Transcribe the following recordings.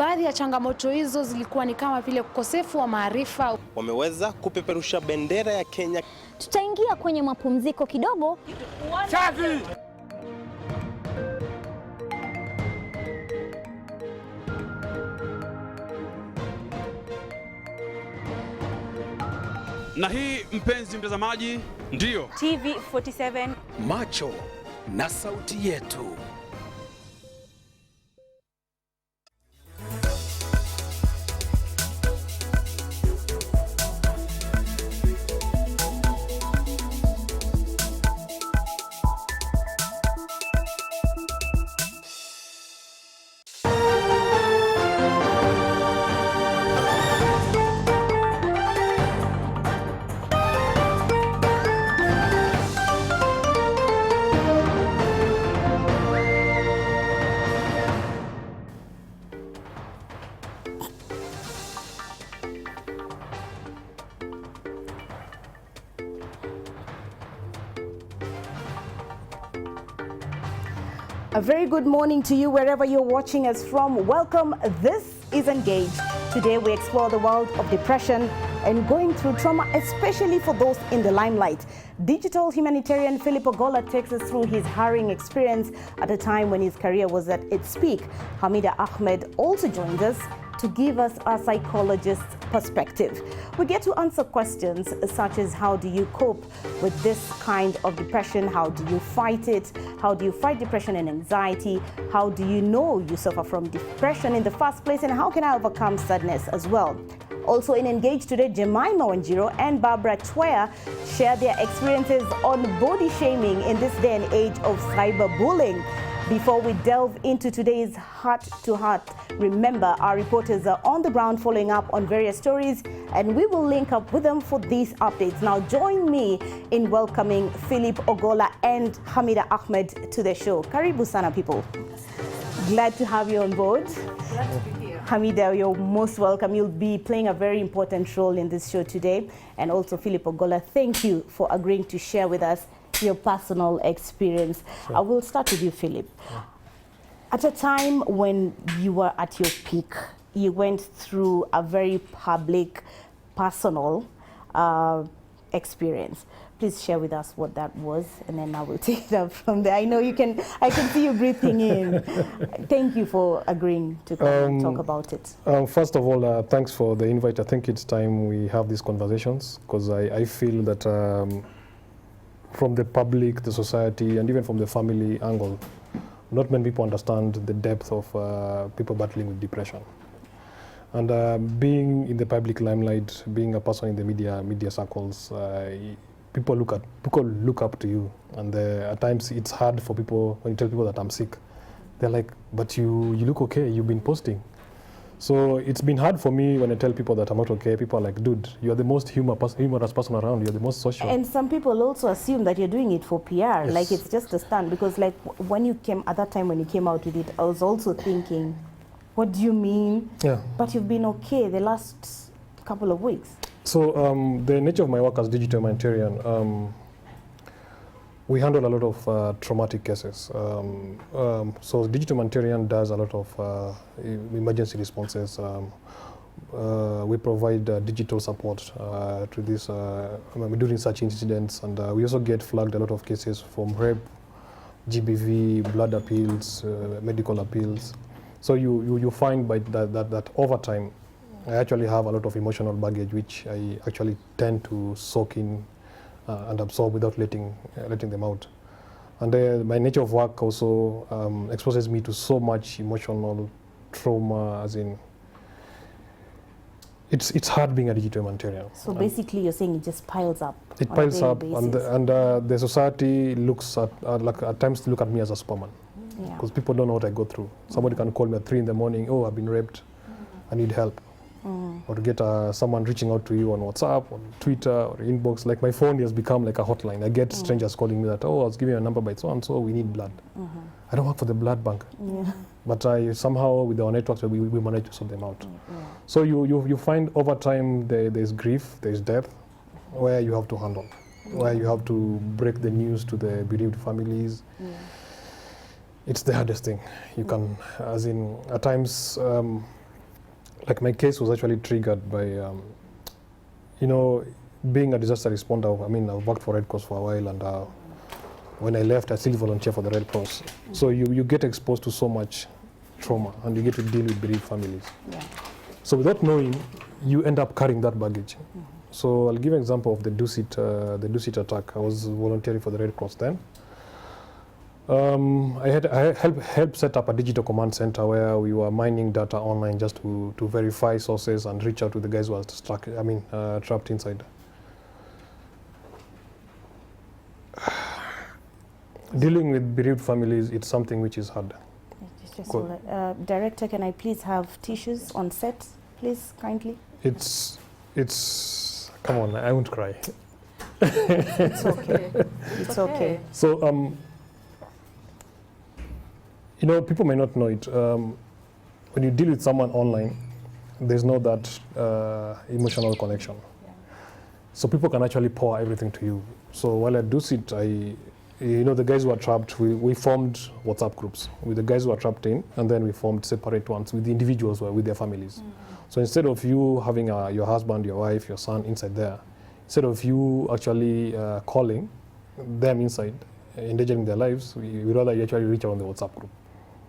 Baadhi ya changamoto hizo zilikuwa ni kama vile ukosefu wa maarifa. Wameweza kupeperusha bendera ya Kenya. Tutaingia kwenye mapumziko kidogo. Chavi! Na hii, mpenzi mtazamaji, ndiyo TV47, macho na sauti yetu. A very good morning to you wherever you're watching us from. Welcome. This is Engaged. Today we explore the world of depression and going through trauma, especially for those in the limelight. Digital humanitarian Philip Ogolla takes us through his harrowing experience at a time when his career was at its peak. Hamida Ahmed also joins us to give us a psychologist's perspective. We get to answer questions such as how do you cope with this kind of depression? How do you fight it? How do you fight depression and anxiety? How do you know you suffer from depression in the first place? And how can I overcome sadness as well? Also in Engage today, Jemima Wanjiru and Barbara Chwea share their experiences on body shaming in this day and age of cyberbullying. Before we delve into today's heart-to-heart, remember our reporters are on the ground following up on various stories, and we will link up with them for these updates. Now join me in welcoming Philip Ogolla and Hamida Ahmed to the show. Karibu sana, people. Glad to have you on board. Glad to be here. Hamida, you're most welcome. You'll be playing a very important role in this show today. And also Philip Ogolla, thank you for agreeing to share with us your personal experience. Sure. I will start with you, Philip. Yeah. At a time when you were at your peak, you went through a very public, personal experience. Please share with us what that was, and then I will take it up from there. I know you can, I can see you breathing in. Thank you for agreeing to come and talk about it. First of all, thanks for the invite. I think it's time we have these conversations, because I feel that from the public, the society, and even from the family angle, not many people understand the depth of people battling with depression. And being in the public limelight, being a person in the media circles, people look up to you. And at times it's hard for people, when you tell people that I'm sick, they're like, but you look okay, you've been posting. So it's been hard for me when I tell people that I'm not okay. People are like, dude, you're the most humorous person around. You're the most social. And some people also assume that you're doing it for PR, yes. Like it's just a stunt. Because like when you came, at that time when you came out with it, I was also thinking, what do you mean? Yeah. But you've been okay the last couple of weeks. So the nature of my work as digital humanitarian, we handle a lot of traumatic cases. So digital humanitarian does a lot of emergency responses. We provide digital support to this during such incidents, and we also get flagged a lot of cases from rape, GBV, blood appeals, medical appeals. So you find by that over time, I actually have a lot of emotional baggage, which I actually tend to soak in and absorb without letting them out. And my nature of work also exposes me to so much emotional trauma, as in, it's hard being a digital humanitarian. So basically you're saying it just piles up. It piles up, and the society looks at times look at me as a superman. Because people don't know what I go through. Somebody can call me at 3 in the morning, oh, I've been raped, I need help. Or to get someone reaching out to you on WhatsApp, on Twitter, or inbox. Like my phone has become like a hotline. I get strangers calling me that, oh, I was giving you a number by so-and-so, we need blood. I don't work for the blood bank. But somehow with our networks, we manage to sort them out. So you find over time there's grief, there's death, where you have to handle, where you have to break the news to the bereaved families. It's the hardest thing you can, as in at times, like my case was actually triggered by, you know, being a disaster responder. I mean, I've worked for Red Cross for a while, and when I left, I still volunteer for the Red Cross. So you get exposed to so much trauma, and you get to deal with bereaved families. Yeah. So without knowing, you end up carrying that baggage. So I'll give you an example of the Dusit attack. I was volunteering for the Red Cross then. I helped set up a digital command center where we were mining data online just to verify sources and reach out to the guys who were trapped inside. Dealing with bereaved families, it's something which is hard. Director, can I please have tissues on set, please, kindly? It's, come on, I won't cry. It's okay. It's okay. So, you know, people may not know it. When you deal with someone online, there's no that emotional connection. So people can actually pour everything to you. So while I do it, you know, the guys who are trapped, we formed WhatsApp groups with the guys who are trapped in, and then we formed separate ones with the individuals who are with their families. So instead of you having your husband, your wife, your son inside there, instead of you actually calling them inside, endangering their lives, we rather you actually reach out on the WhatsApp group,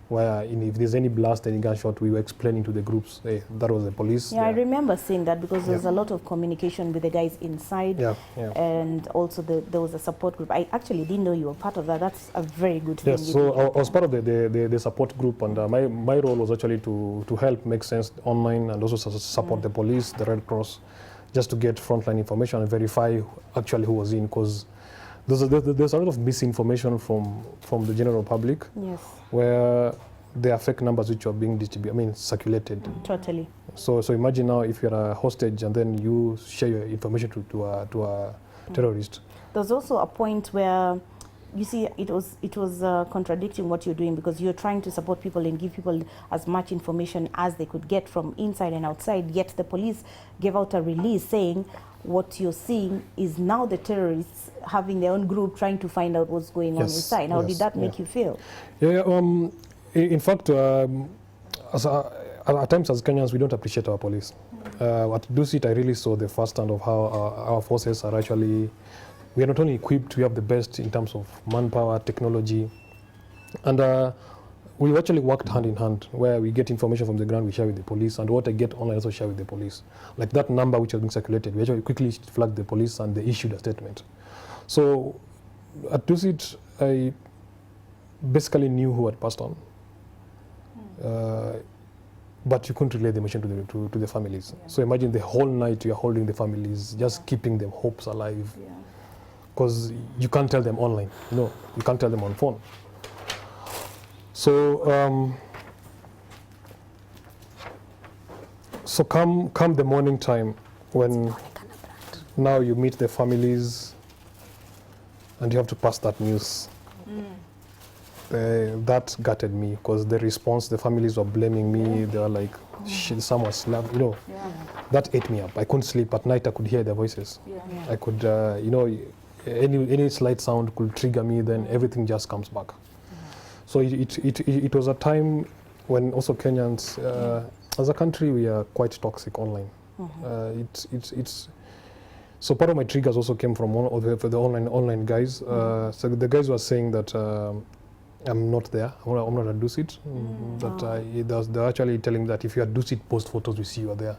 where if there's any blast, any gunshot, we were explaining to the groups, hey, that was the police. Yeah, I remember seeing that because there's a lot of communication with the guys inside, and also there was a support group. I actually didn't know you were part of that. That's a very good thing. Yes, so I was part of the support group, and my role was actually to help make sense online and also support the police, the Red Cross, just to get frontline information and verify actually who was in, because there's a lot of misinformation from the general public. Yes. Where there are fake numbers which are being circulated. Totally. So imagine now if you're a hostage and then you share your information to a terrorist. There's also a point where you see it was contradicting what you're doing, because you're trying to support people and give people as much information as they could get from inside and outside, yet the police gave out a release saying what you're seeing is now the terrorists having their own group trying to find out what's going on inside. How did that make you feel? Yeah, in fact, at times as Kenyans, we don't appreciate our police. At Dusit, I really saw the firsthand of how our forces are actually, we are not only equipped, we have the best in terms of manpower, technology, and we actually worked hand in hand, where we get information from the ground, we share with the police, and what I get online, I also share with the police. Like that number which has been circulated, we actually quickly flagged the police and they issued a statement. So at Dusit, I basically knew who had passed on, but you couldn't relay the mission to the families. Yeah. So imagine the whole night you're holding the families, just keeping them hopes alive, because you can't tell them online. No, you can't tell them on phone. So, so come the morning time, when now you meet the families and you have to pass that news. That gutted me, because the response, the families were blaming me. They were like, someone slapped, you know. That ate me up. I couldn't sleep at night. I could hear their voices. I could, you know, any slight sound could trigger me. Then everything just comes back. So it was a time when also Kenyans, as a country, we are quite toxic online. So part of my triggers also came from one of the online guys. So the guys were saying that I'm not there. I'm not at Dusit. They're actually telling that if you are Dusit, post photos, we see you are there.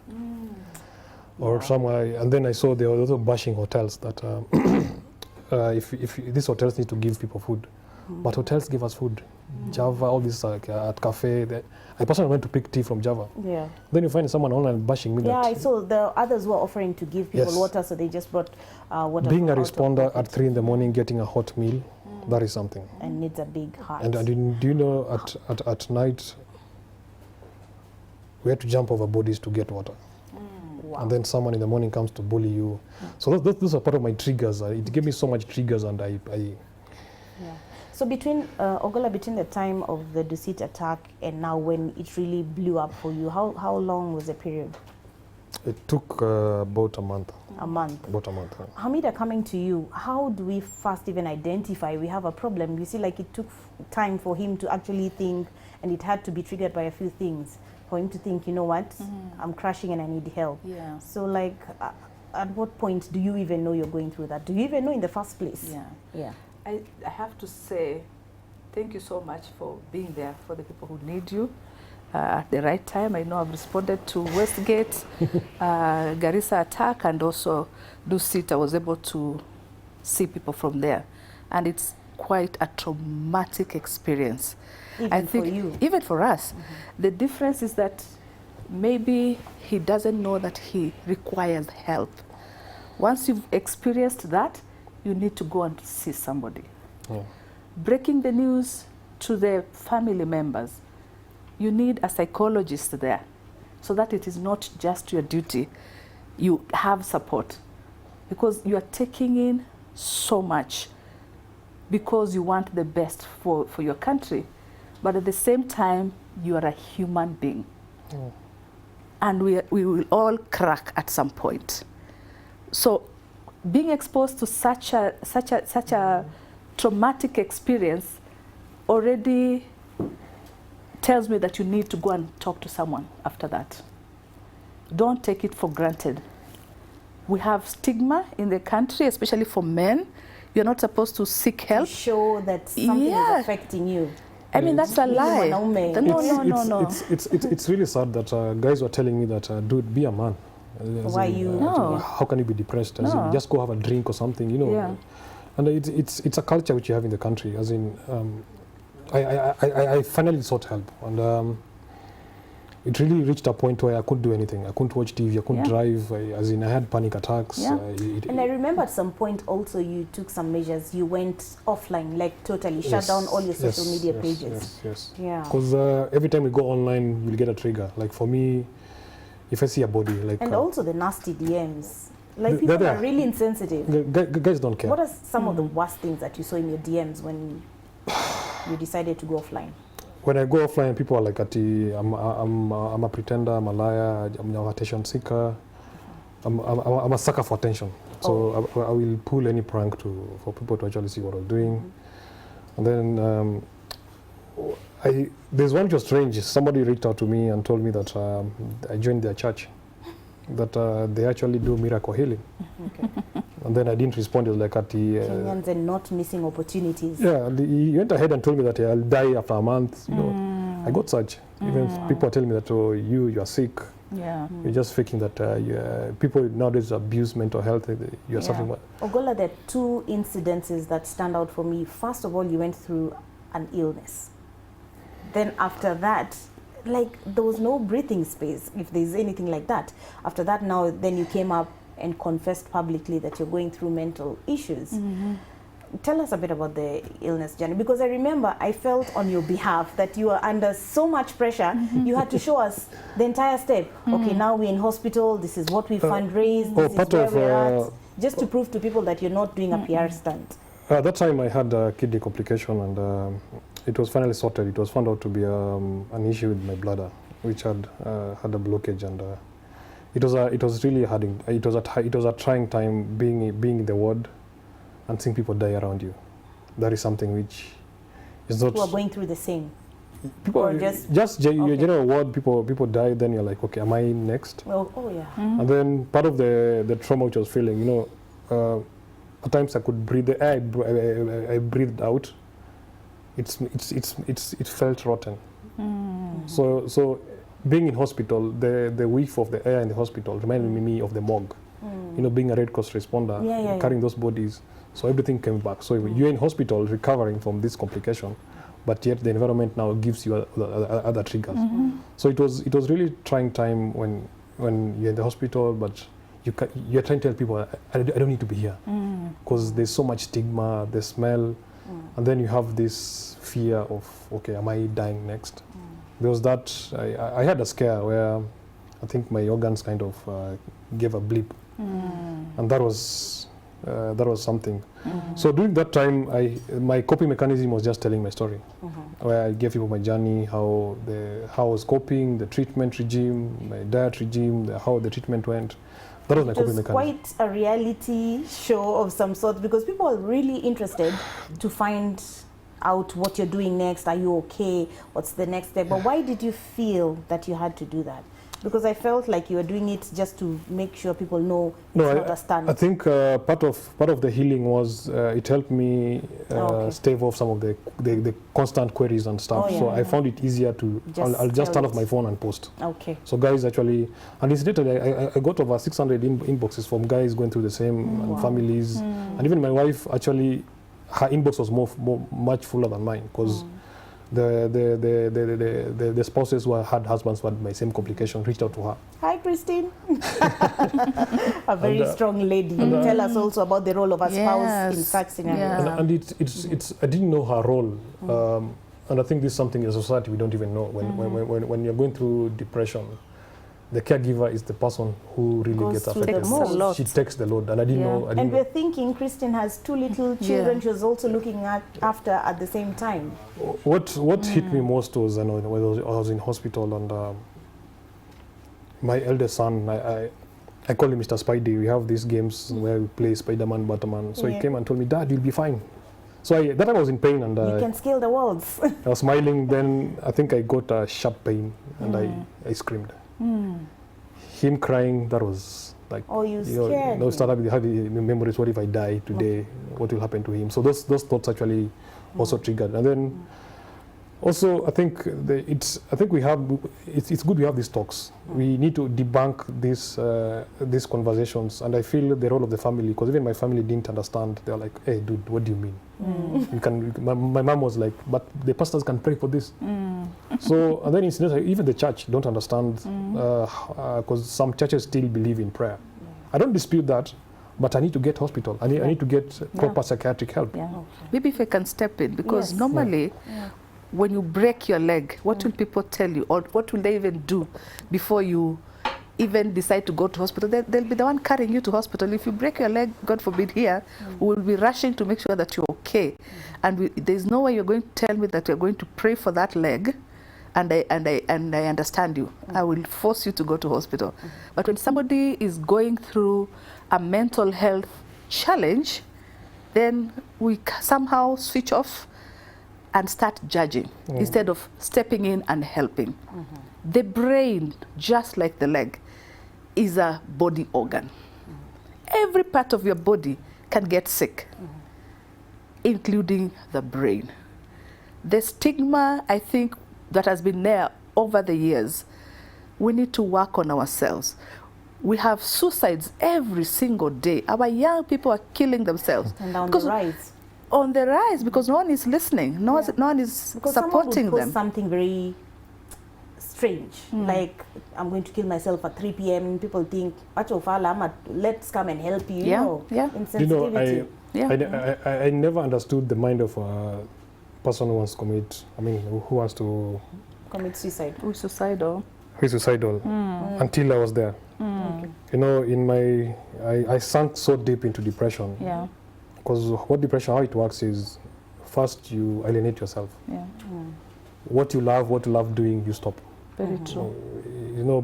Or somewhere. And then I saw they were also bashing hotels that if these hotels need to give people food. But hotels give us food. Java, all this at cafe. I personally went to pick tea from Java. Yeah. Then you find someone online bashing me. Yeah, I saw the others were offering to give people water, so they just brought water. Being a responder at 3 in the morning, getting a hot meal, that is something. And needs a big heart. And do you know at night we had to jump over bodies to get water. Wow. And then someone in the morning comes to bully you. So those are part of my triggers. It gave me so much triggers, and So between Ogolla, between the time of the Dusit attack and now when it really blew up for you, how long was the period? It took about a month. A month? About a month. Hamida, coming to you, how do we first even identify we have a problem? You see, like it took time for him to actually think, and it had to be triggered by a few things. for him to think, you know what, I'm crashing and I need help. Yeah. So like, at what point do you even know you're going through that? Do you even know in the first place? Yeah. Yeah. I have to say, thank you so much for being there for the people who need you at the right time. I know I've responded to Westgate, Garissa attack, and also Dusit. I was able to see people from there. And it's quite a traumatic experience. Even for you? Even for us. The difference is that maybe he doesn't know that he requires help. Once you've experienced that, you need to go and see somebody. Yeah. Breaking the news to the family members, you need a psychologist there so that it is not just your duty. You have support because you are taking in so much because you want the best for your country. But at the same time, you are a human being. Mm. And we will all crack at some point. So being exposed to such a traumatic experience already tells me that you need to go and talk to someone after that. Don't take it for granted. We have stigma in the country, especially for men. You're not supposed to seek help. To show that something is affecting you. I mean, that's a lie. No. It's really sad that guys were telling me that, dude, be a man. Why you? No. How can you be depressed? As No. in, just go have a drink or something, you know. Yeah. And it's a culture which you have in the country. As in, I finally sought help, and it really reached a point where I couldn't do anything. I couldn't watch TV. I couldn't drive. I had panic attacks. Yeah. And I remember at some point also you took some measures. You went offline, like totally shut Yes, down all your social yes, media yes, pages. Yes. Yeah. Because every time we go online, you'll get a trigger. Like for me, if I see a body, like And also the nasty DMs. Like They're people there. are really insensitive. guys don't care. What are some of the worst things that you saw in your DMs when you decided to go offline? When I go offline, people are like, I'm a pretender, I'm a liar, I'm an attention seeker. I'm a sucker for attention. So I will pull any prank for people to actually see what I'm doing. And then there's one which was strange. Somebody reached out to me and told me that I joined their church, that they actually do miracle healing. Okay. And then I didn't respond. It was like Kenyans and not missing opportunities. Yeah, he went ahead and told me that I'll die after a month. You know, I got such. Even people are telling me that, oh, you are sick. Yeah. You're just faking that. People nowadays abuse mental health. You're suffering. Ogola, there are two incidences that stand out for me. First of all, you went through an illness. Then after that, like there was no breathing space, if there's anything like that. After that, now then you came up and confessed publicly that you're going through mental issues. Tell us a bit about the illness journey, because I remember I felt on your behalf that you were under so much pressure. You had to show us the entire step. Okay, now we're in hospital, this is what we fundraised, this is where we're at. Just to prove to people that you're not doing a PR stunt. At that time, I had a kidney complication, and it was finally sorted. It was found out to be an issue with my bladder, which had a blockage, and it was really hard. It was a trying time being in the ward and seeing people die around you. That is something which is not. Who are going through the same. People or just your general ward. People die. Then you're like, okay, am I next? Well, oh yeah. And then part of the trauma which I was feeling, you know, at times I could breathe. The air I breathed out. It felt rotten. So being in hospital, the whiff of the air in the hospital reminded me of the morgue. You know, being a Red Cross responder, carrying those bodies. So everything came back. So you're in hospital recovering from this complication, but yet the environment now gives you other triggers. So it was really trying time when you're in the hospital, but you're trying to tell people, I don't need to be here, because there's so much stigma, the smell, and then you have this fear of, okay, am I dying next? There was that, I had a scare where I think my organs kind of gave a blip, and that was something. So during that time, my coping mechanism was just telling my story, where I gave people my journey, how I was coping, the treatment regime, my diet regime, how the treatment went. That was my coping mechanism. It was quite a reality show of some sort, because people are really interested to find out what you're doing next. Are you okay? What's the next step? But why did you feel that you had to do that? Because I felt like you were doing it just to make sure people know it's not a stunt. I think part of the healing was it helped me stave off some of the constant queries and stuff. So I found it easier to I'll just turn off my phone and post. Okay. So guys actually, and incidentally, I got over 600 inboxes from guys going through the same and families, and even my wife actually, her inbox was much fuller than mine because. The spouses who had husbands who had my same complication reached out to her. Hi, Christine. A very strong lady. Tell us also about the role of a spouse in such scenarios. And it's I didn't know her role, and I think this is something in society we don't even know. When you're going through depression, the caregiver is the person who really gets affected. She takes the load, and I didn't know. And we're thinking Christine has 2 little children she was also looking after at the same time. What hit me most was when I was in hospital, and my eldest son, I call him Mr. Spidey. We have these games where we play Spider-Man, Batman. So he came and told me, "Dad, you'll be fine." So that time I was in pain, and you can scale the walls. I was smiling. Then I think I got a sharp pain, and I screamed. Him crying, that was like, you scared know, started having memories. What if I die today? What will happen to him? So those thoughts actually also triggered. And then also I think it's good we have these talks. We need to debunk these conversations, and I feel the role of the family, because even my family didn't understand. They're like, "Hey dude, what do you mean? My mom was like, but the pastors can pray for this." So, and then incidentally, even the church don't understand, because some churches still believe in prayer. I don't dispute that, but I need to get hospital. I need to get proper psychiatric help. Maybe if I can step in, because normally when you break your leg, what will people tell you, or what will they even do before you even decide to go to hospital? They'll be the one carrying you to hospital. If you break your leg, God forbid, here, we will be rushing to make sure that you're okay. And there's no way you're going to tell me that you're going to pray for that leg, and I understand you. I will force you to go to hospital. But when somebody is going through a mental health challenge, then we somehow switch off and start judging instead of stepping in and helping. The brain, just like the leg, is a body organ. Every part of your body can get sick, including the brain. The stigma, I think, that has been there over the years, we need to work on ourselves. We have suicides every single day. Our young people are killing themselves. And on the rise. On the rise, because no one is listening. No one is supporting them. Post something very strange, like, "I'm going to kill myself at 3 p.m. People think, let's come and help you. Insensitivity. I never understood the mind of a person who wants to commit, who wants to commit suicide. Who's suicidal. Who's suicidal, until I was there. You know, I sank so deep into depression. Because what depression, how it works is, first you alienate yourself. What you love doing, you stop. Very true. You know,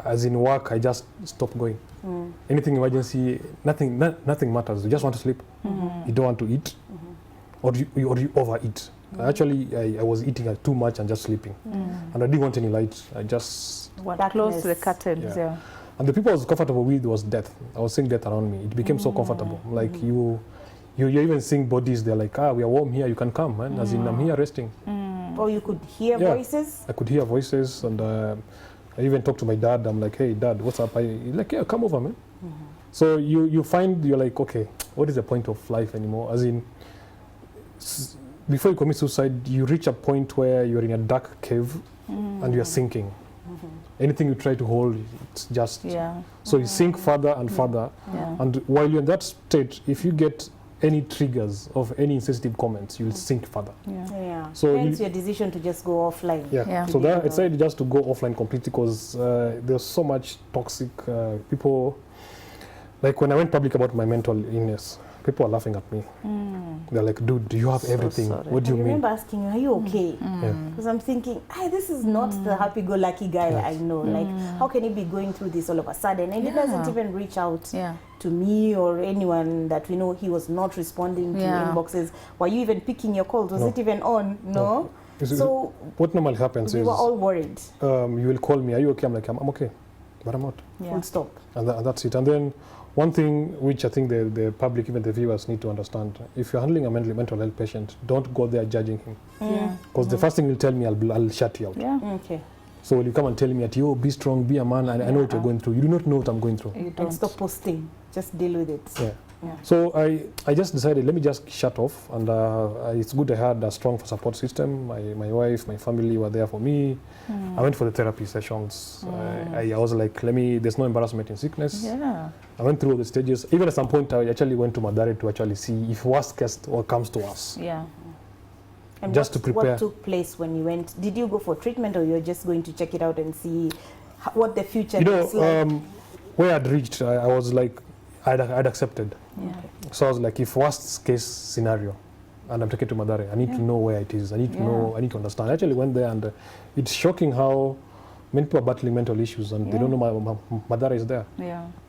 as in work, I just stopped going. Anything emergency, nothing matters. You just want to sleep. You don't want to eat, or you overeat. Actually, I was eating too much and just sleeping, and I didn't want any light. I just close the curtains. And the people I was comfortable with was death. I was seeing death around me. It became so comfortable. Like you're even seeing bodies. They're like, we are warm here. You can come, man. As in, I'm here resting. Or you could hear voices? I could hear voices, and I even talked to my dad. I'm like, "Hey, Dad, what's up?" He's like, "Yeah, come over, man." So you find, you're like, okay, what is the point of life anymore? As in, before you commit suicide, you reach a point where you're in a dark cave and you're sinking. Anything you try to hold, it's just... So you sink further and further. And while you're in that state, if you get any triggers of any insensitive comments, you'll sink further. So hence your decision to just go offline. So that I decided just to go offline completely, because there's so much toxic people. Like when I went public about my mental illness, people are laughing at me. They're like, dude, do you have everything? sorry. What do I you mean? remember asking you, are you okay? Yeah. Because I'm thinking, this is not the happy-go-lucky guy I know. Like, how can he be going through this all of a sudden? And he doesn't even reach out to me or anyone that we know. He was not responding to inboxes. Were you even picking your calls? Was it even on? No. So what normally happens we is were all worried. you will call me, are you okay? I'm like, I'm okay, but I'm not. Full stop. And that's it. And then one thing which I think the public, even the viewers, need to understand: if you're handling a mental health patient, don't go there judging him. Because the first thing he'll tell me, I'll shut you out. Okay. So will you come and tell me that, yo, be strong, be a man, and I know what you're going through. You do not know what I'm going through. And stop posting. Just deal with it. Yeah. So I just decided, let me just shut off, and it's good I had a strong support system. My wife, my family were there for me. I went for the therapy sessions. I was like, there's no embarrassment in sickness. I went through all the stages. Even at some point, I actually went to Mathare to actually see if worst case or comes to us. And just to prepare. What took place when you went? Did you go for treatment, or you're just going to check it out and see what the future looks like? Where I'd reached, I was like, I'd accepted. So I was like, if worst case scenario, and I'm taken to Mathare, I need to know where it is. I need to know. I need to understand. I actually went there, and it's shocking how many people are battling mental issues, and they don't know Mathare is there.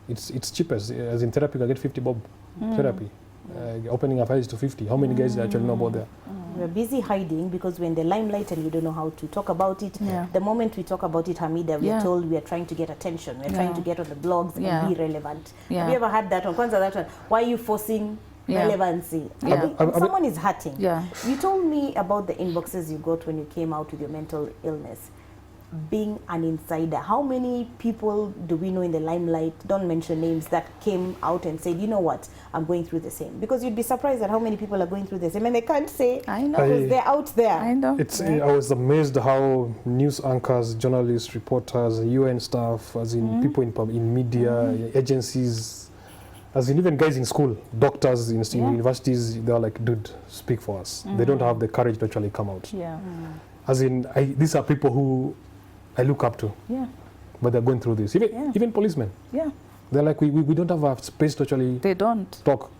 It's cheapest. As in therapy, you can get 50 bob therapy. Opening a file is to 50. How many guys actually know about there? We're busy hiding because we're in the limelight and we don't know how to talk about it. The moment we talk about it, Hamida, we're told we are trying to get attention. We're trying to get on the blogs and be relevant. Have you ever had that one? That one. Why are you forcing relevancy? Someone is hurting. You told me about the inboxes you got when you came out with your mental illness. Being an insider, how many people do we know in the limelight, don't mention names, that came out and said, you know what, I'm going through the same? Because you'd be surprised at how many people are going through the same, and they can't say because they're out there. I know. I was amazed how news anchors, journalists, reporters, UN staff, as in people in media, agencies, as in even guys in school, doctors in universities, they're like, dude, speak for us. They don't have the courage to actually come out. As in, these are people who I look up to, but they're going through this. Even policemen, they're like, we don't have a space to actually talk.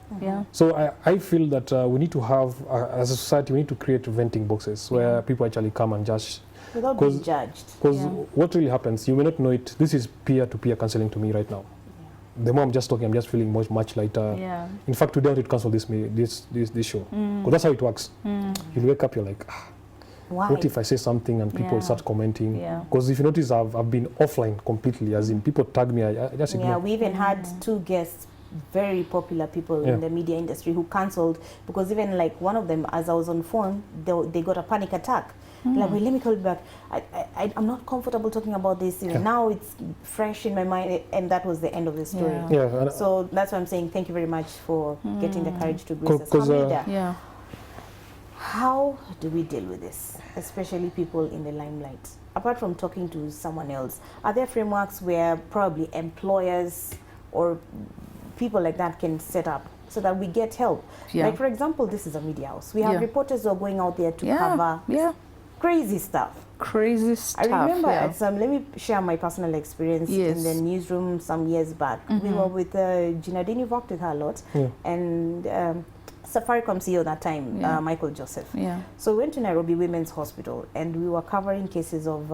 So I feel that we need to have, as a society, we need to create venting boxes where people actually come and judge. Without being judged. Because what really happens, you may not know it, this is peer-to-peer counseling to me right now. The more I'm just talking, I'm just feeling much lighter. In fact, today I wanted to cancel this show. Because that's how it works. You wake up, you're like, why? What if I say something and people start commenting? Because if you notice, I've been offline completely, as in people tag me, I just ignore. We even had 2 guests, very popular people in the media industry, who cancelled because even like one of them, as I was on phone, they got a panic attack. Like, wait, let me call you back. I'm not comfortable talking about this. Now it's fresh in my mind, and that was the end of the story. So that's why I'm saying thank you very much for getting the courage to grace us. Hamida, how do we deal with this, especially people in the limelight? Apart from talking to someone else, are there frameworks where probably employers or people like that can set up so that we get help? Like, for example, this is a media house. We have reporters who are going out there to cover crazy stuff. I remember at some, let me share my personal experience in the newsroom some years back. We were with Jinadine, you've worked with her a lot, and Safaricom CEO that time, Michael Joseph. So we went to Nairobi Women's Hospital, and we were covering cases of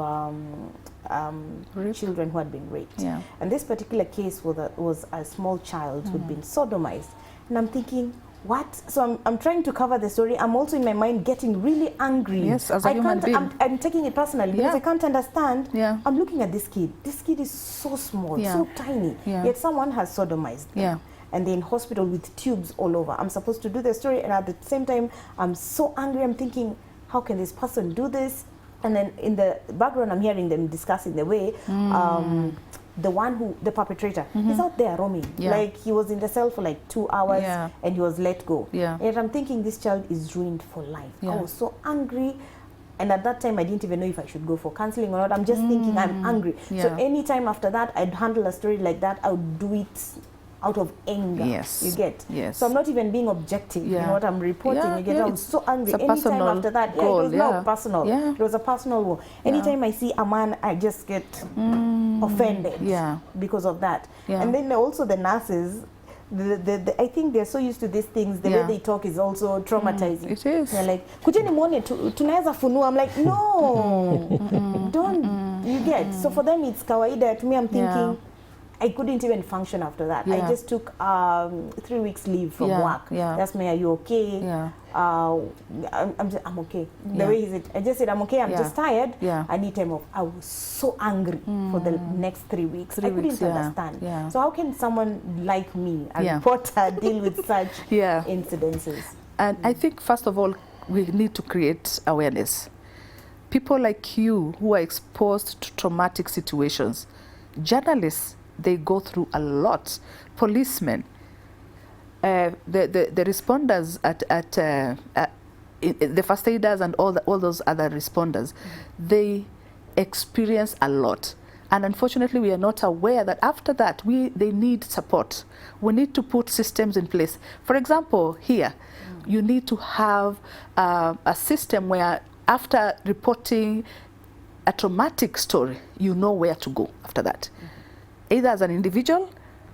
children who had been raped. And this particular case was a small child who'd been sodomized. And I'm thinking, what? So I'm trying to cover the story. I'm also in my mind getting really angry. Yes, as a human being. I'm taking it personally because I can't understand. I'm looking at this kid. This kid is so small, so tiny. Yet someone has sodomized them. And they're in hospital with tubes all over. I'm supposed to do the story, and at the same time, I'm so angry. I'm thinking, how can this person do this? And then in the background, I'm hearing them discussing the way the perpetrator, he's out there roaming. Like, he was in the cell for like 2 hours and he was let go. And I'm thinking, this child is ruined for life. I was so angry. And at that time, I didn't even know if I should go for counseling or not. I'm just thinking, I'm angry. So anytime after that, I'd handle a story like that, I would do it out of anger. You get? So I'm not even being objective. You know what I'm reporting? You get? I was so angry. Anytime after that, it was not personal. It was a personal war. Anytime I see a man, I just get offended because of that. And then also the nurses, I think they're so used to these things. The way they talk is also traumatizing. It is. They're like, kujeni mwone tunaweza funua. I'm like, no, don't. You get. So for them, it's kawaida. To me, I'm thinking, I couldn't even function after that. I just took 3 weeks leave from work. That's me. Are you okay? I'm okay. The way is it? I just said I'm okay. I'm just tired. I need time off. I was so angry for the next 3 weeks. I couldn't understand. So how can someone like me, a reporter, deal with such incidences? And I think first of all, we need to create awareness. People like you who are exposed to traumatic situations, journalists, they go through a lot. Policemen, the responders the first aiders and all those other responders, they experience a lot. And unfortunately, we are not aware that after that, they need support. We need to put systems in place. For example, here, you need to have a system where after reporting a traumatic story, you know where to go after that. Either as an individual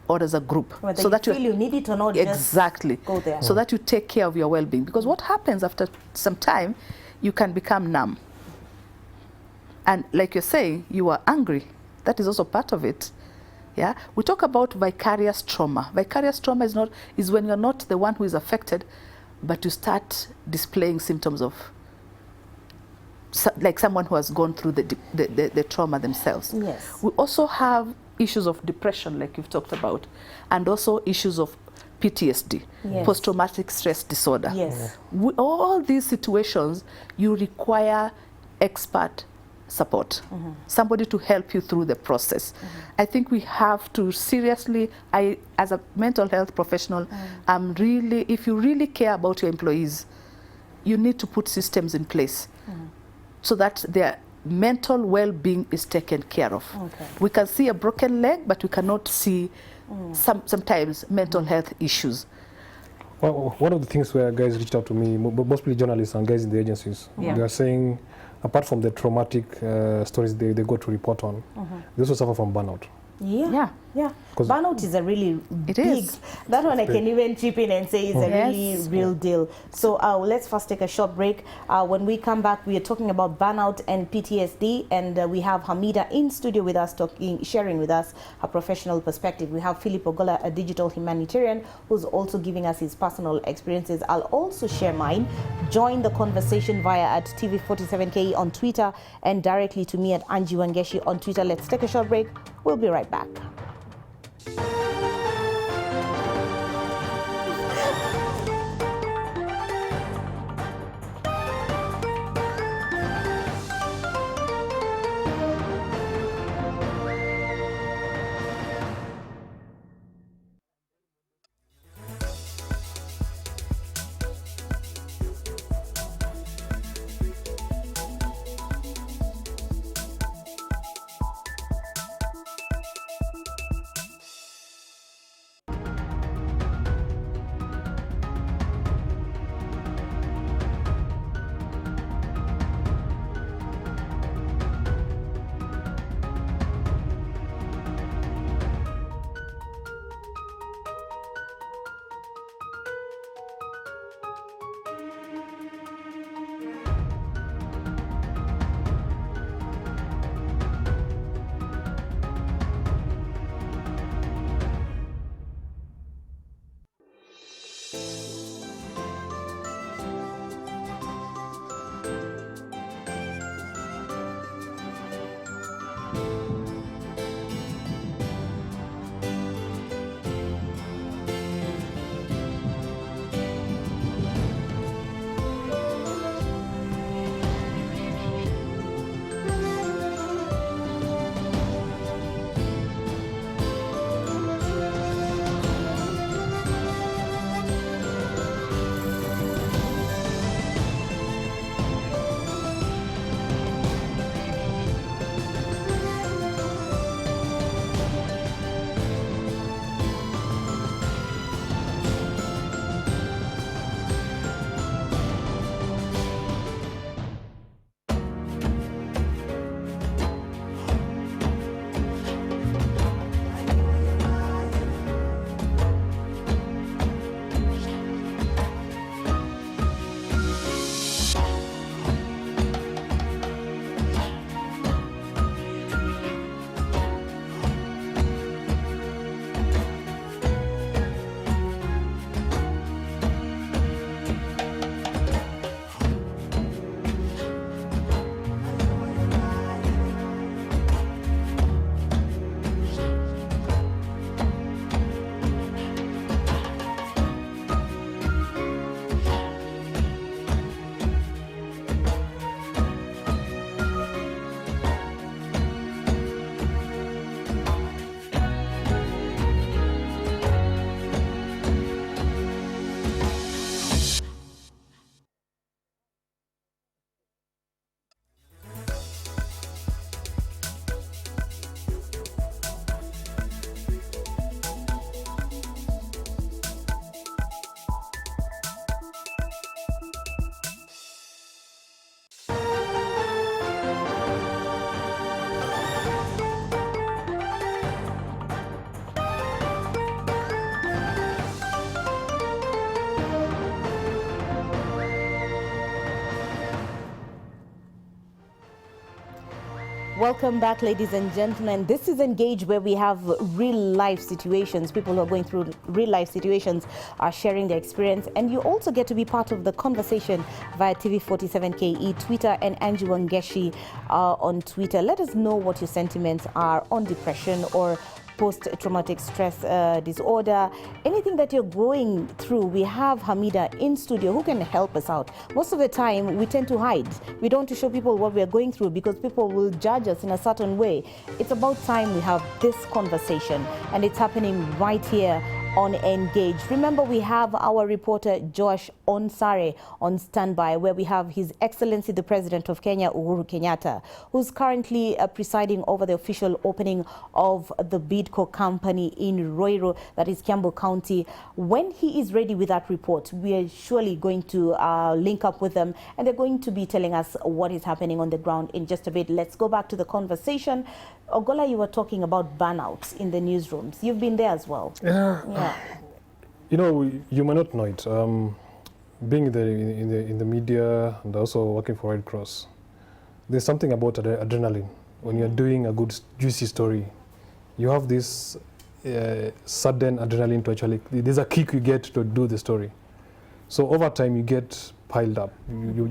or as a group. Whether so that you need it or not, exactly. Just go there. So that you take care of your well-being. Because what happens after some time, you can become numb. And like you're saying, you are angry. That is also part of it. Yeah, we talk about vicarious trauma. Vicarious trauma is when you're not the one who is affected, but you start displaying symptoms of like someone who has gone through the trauma themselves. Yes. We also have issues of depression, like you've talked about, and also issues of PTSD, post-traumatic stress disorder. Yes. All these situations, you require expert support, somebody to help you through the process. I think we have to seriously, as a mental health professional, if you really care about your employees, you need to put systems in place so that their mental well-being is taken care of. Okay. We can see a broken leg, but we cannot see sometimes mental health issues. Well, one of the things where guys reached out to me, mostly journalists and guys in the agencies, they are saying, apart from the traumatic stories they go to report on, they also suffer from burnout. Yeah. Burnout is a really big. Is. That one I can even chip in and say is a really real deal. So let's first take a short break. When we come back, we are talking about burnout and PTSD, and we have Hamida in studio with us, sharing with us her professional perspective. We have Philip Ogola, a digital humanitarian, who's also giving us his personal experiences. I'll also share mine. Join the conversation via at TV47KE on Twitter and directly to me at Angie Wangeshi on Twitter. Let's take a short break. We'll be right back. Welcome back, ladies and gentlemen. This is Engage, where we have real life situations. People who are going through real life situations are sharing their experience, and you also get to be part of the conversation via TV47KE Twitter and Angie Wangeshi on Twitter. Let us know what your sentiments are on depression or post-traumatic stress disorder, anything that you're going through. We have Hamida in studio who can help us out. Most of the time we tend to hide. We don't want to show people what we're going through because people will judge us in a certain way. It's about time we have this conversation, and it's happening right here on Engage. Remember, we have our reporter Josh Onsare on standby, where we have His Excellency the President of Kenya, Uhuru Kenyatta, who's currently presiding over the official opening of the Bidco company in Ruiru, that is Kiambu County. When he is ready with that report, we are surely going to link up with them, and they're going to be telling us what is happening on the ground in just a bit. Let's go back to the conversation. Ogola, you were talking about burnouts in the newsrooms. You've been there as well. Yeah. You know, you may not know it. Being in the media and also working for Red Cross, there's something about adrenaline. When you're doing a good, juicy story, you have this sudden adrenaline to actually, there's a kick you get to do the story. So over time, you get piled up. You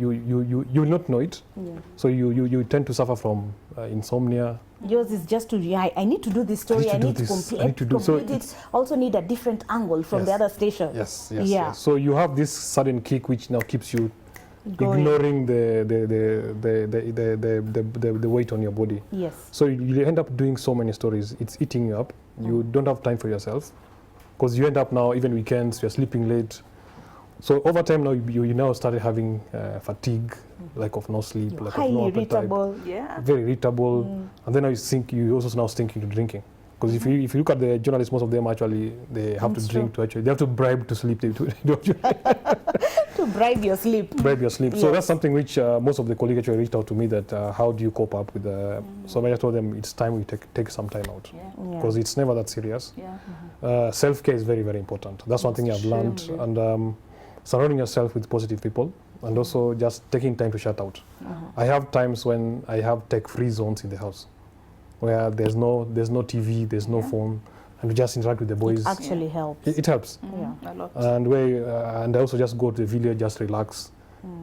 will not know it. Yeah. So you tend to suffer from insomnia. Yours is just to, I need to do this story, I need to complete it. Also need a different angle from the other station. Yes. So you have this sudden kick which now keeps you ignoring the weight on your body. Yes. So you end up doing so many stories. It's eating you up. You don't have time for yourself because you end up now, even weekends, you're sleeping late. So over time now, you now started having fatigue, lack of no sleep, lack of no appetite, irritable, very irritable, and then now you also now thinking to drinking. Because if you look at the journalists, most of them actually they have to drink to actually, they have to bribe to sleep. To bribe your sleep. Bribe your sleep. Yes. So that's something which most of the colleagues actually reached out to me that how do you cope up with the. So I told them it's time we take some time out because it's never that serious. Self-care is very, very important. That's one thing I've learned, and surrounding yourself with positive people, and also just taking time to shut out. I have times when I have tech-free zones in the house, where there's no TV, there's no phone, and we just interact with the boys. It actually helps. It helps. A lot. And I also just go to the village, just relax.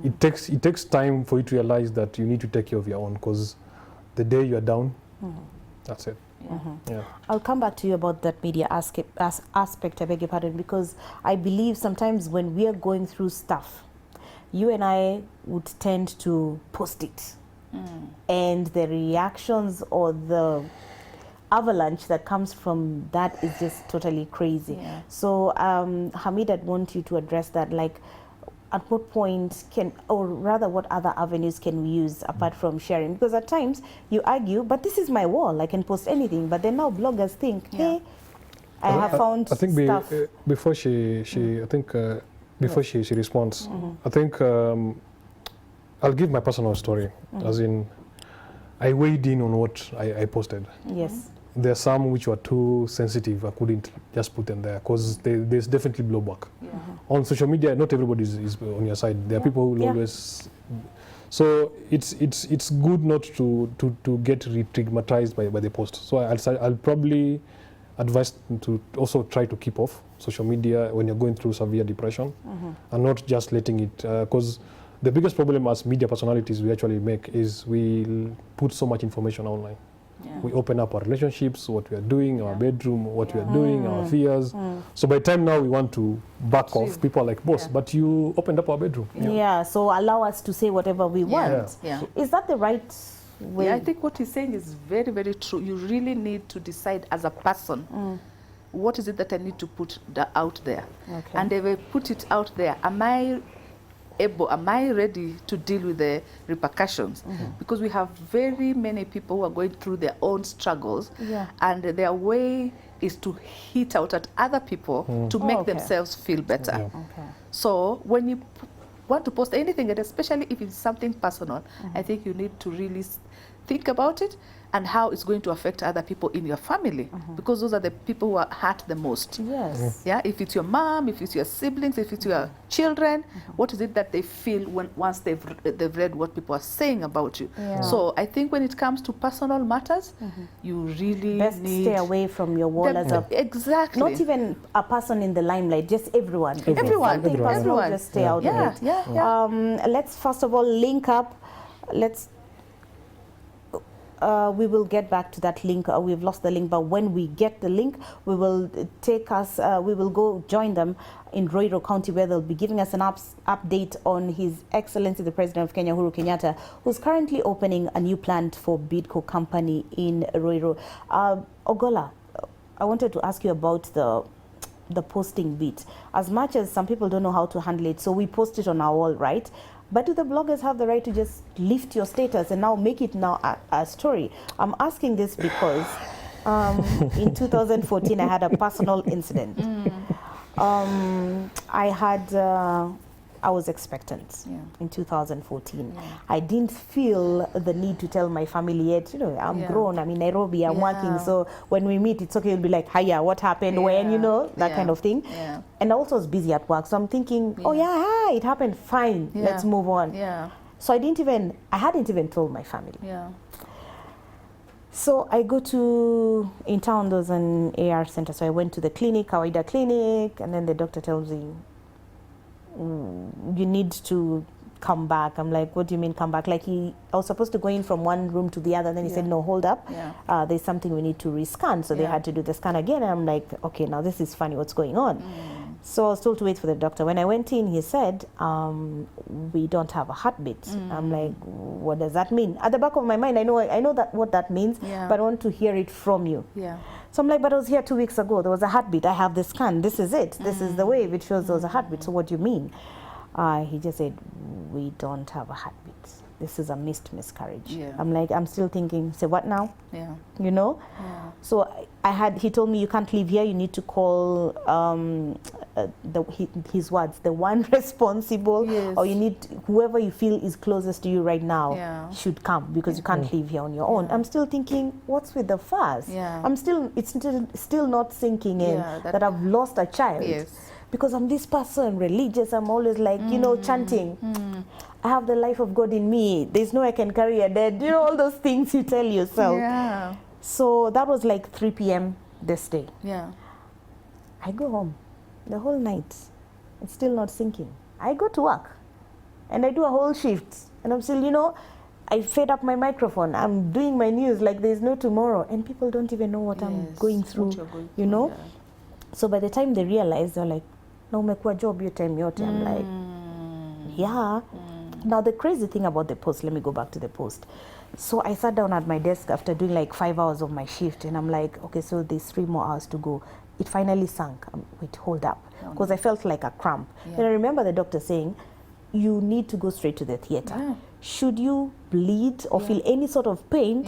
It takes time for you to realize that you need to take care of your own, because the day you are down, that's it. I'll come back to you about that media aspect, I beg your pardon, because I believe sometimes when we are going through stuff, you and I would tend to post it. And the reactions or the avalanche that comes from that is just totally crazy. So Hamid, I'd want you to address that, like, at what point what other avenues can we use apart from sharing? Because at times you argue, but this is my wall, I can post anything. But then now bloggers think, hey, I have found stuff. Before she responds, I think I'll give my personal story, as in I weighed in on what I posted. Yes. There are some which were too sensitive. I couldn't just put them there because there's definitely blowback. On social media, not everybody is on your side. There are people who will always. So it's good not to get re-stigmatized by the post. So I'll probably advise to also try to keep off social media when you're going through severe depression, and not just letting it, because the biggest problem as media personalities we actually make is we put so much information online. We open up our relationships, what we are doing, our bedroom, what we are doing, our fears. So by the time now we want to back off, people are like, boss, but you opened up our bedroom. So allow us to say whatever we want. So is that the right way? I think what he's saying is very, very true. You really need to decide as a person, what is it that I need to put out there? And if I put it out there, am I ready to deal with the repercussions? Because we have very many people who are going through their own struggles, and their way is to hit out at other people to make themselves feel better. So when you want to post anything, and especially if it's something personal, I think you need to really think about it and how it's going to affect other people in your family, because those are the people who are hurt the most. Yes. Yeah, if it's your mom, if it's your siblings, if it's your children, what is it that they feel once they've read what people are saying about you? Yeah. So I think when it comes to personal matters, you really Best need stay away from your wall as a exactly. not even a person in the limelight, just everyone. If it's Everyone. something personal, Everyone. just stay out Yeah, of it. yeah. Let's first of all link up. Let's. We will get back to that link. We've lost the link, but when we get the link, we will take us. We will go join them in Roiro County, where they'll be giving us an update on His Excellency the President of Kenya, Uhuru Kenyatta, who's currently opening a new plant for Bidco Company in Roiro. Ogola, I wanted to ask you about the posting bit. As much as some people don't know how to handle it, so we post it on our wall, right? But do the bloggers have the right to just lift your status and now make it now a story? I'm asking this because in 2014 I had a personal incident. I was expectant in 2014. I didn't feel the need to tell my family yet. You know, I'm grown. I'm in Nairobi. I'm working. So when we meet, it's okay. You'll be like, hiya, what happened? When? You know, that kind of thing. And I also was busy at work. So I'm thinking, oh yeah, hi, it happened. Fine. Let's move on. So I hadn't even told my family. So I go in town, there's an AR center. So I went to the clinic, Kawaida Clinic, and then the doctor tells me, you need to come back. I'm like, what do you mean come back? Like I was supposed to go in from one room to the other. Then he said, no, hold up. There's something we need to rescan. So they had to do the scan again. And I'm like, okay, now this is funny. What's going on? So I was told to wait for the doctor. When I went in, he said, we don't have a heartbeat. I'm like, what does that mean? At the back of my mind, I know that what that means, but I want to hear it from you. So I'm like, but I was here 2 weeks ago. There was a heartbeat. I have the scan. This is it. This is the wave. It shows there was a heartbeat. So what do you mean? He just said, we don't have a heartbeat. This is a miscarriage. I'm like, I'm still thinking, say what now? You know? So he told me, you can't leave here. You need to call his words, the one responsible, or you need whoever you feel is closest to you right now should come, because you can't leave here on your own. I'm still thinking, what's with the fuss? It's still not sinking in that I've lost a child. Because I'm this person, religious, I'm always like, you know, chanting. I have the life of God in me. There's no way I can carry a dead. You know, all those things you tell yourself. So that was like 3 p.m. this day. I go home the whole night. It's still not sinking. I go to work and I do a whole shift. And I'm still, you know, I fed up my microphone. I'm doing my news like there's no tomorrow. And people don't even know what I'm going through, you know. So by the time they realize, they're like, no, umekuwa job your time yote. I'm like, yeah. Now the crazy thing about the post, let me go back to the post. So I sat down at my desk after doing like 5 hours of my shift, and I'm like, okay, so there's 3 more hours to go. It finally sank. Wait, hold up. Because I felt like a cramp. And I remember the doctor saying, you need to go straight to the theater. Should you bleed or feel any sort of pain,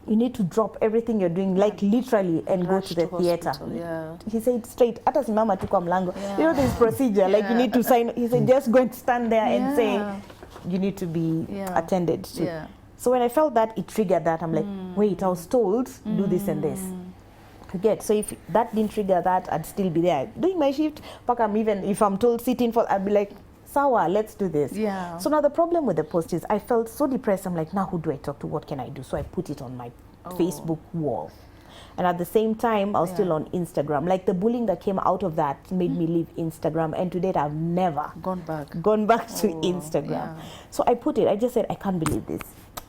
you need to drop everything you're doing, like literally, and go to the theater. He said straight, hata simama tu kwa mlango. You know this procedure, like you need to sign. He said, just go and stand there and say, you need to be attended to. So when I felt that, it triggered that. I'm like, wait, I was told, do this and this. So if that didn't trigger that, I'd still be there doing my shift. But even if I'm told sit in for, I'd be like, Sawa, let's do this. So now the problem with the post is I felt so depressed. I'm like, now who do I talk to? What can I do? So I put it on my Facebook wall. And at the same time, I was still on Instagram. Like the bullying that came out of that made me leave Instagram. And to date, I've never gone back to Instagram. So I put it, I just said, I can't believe this.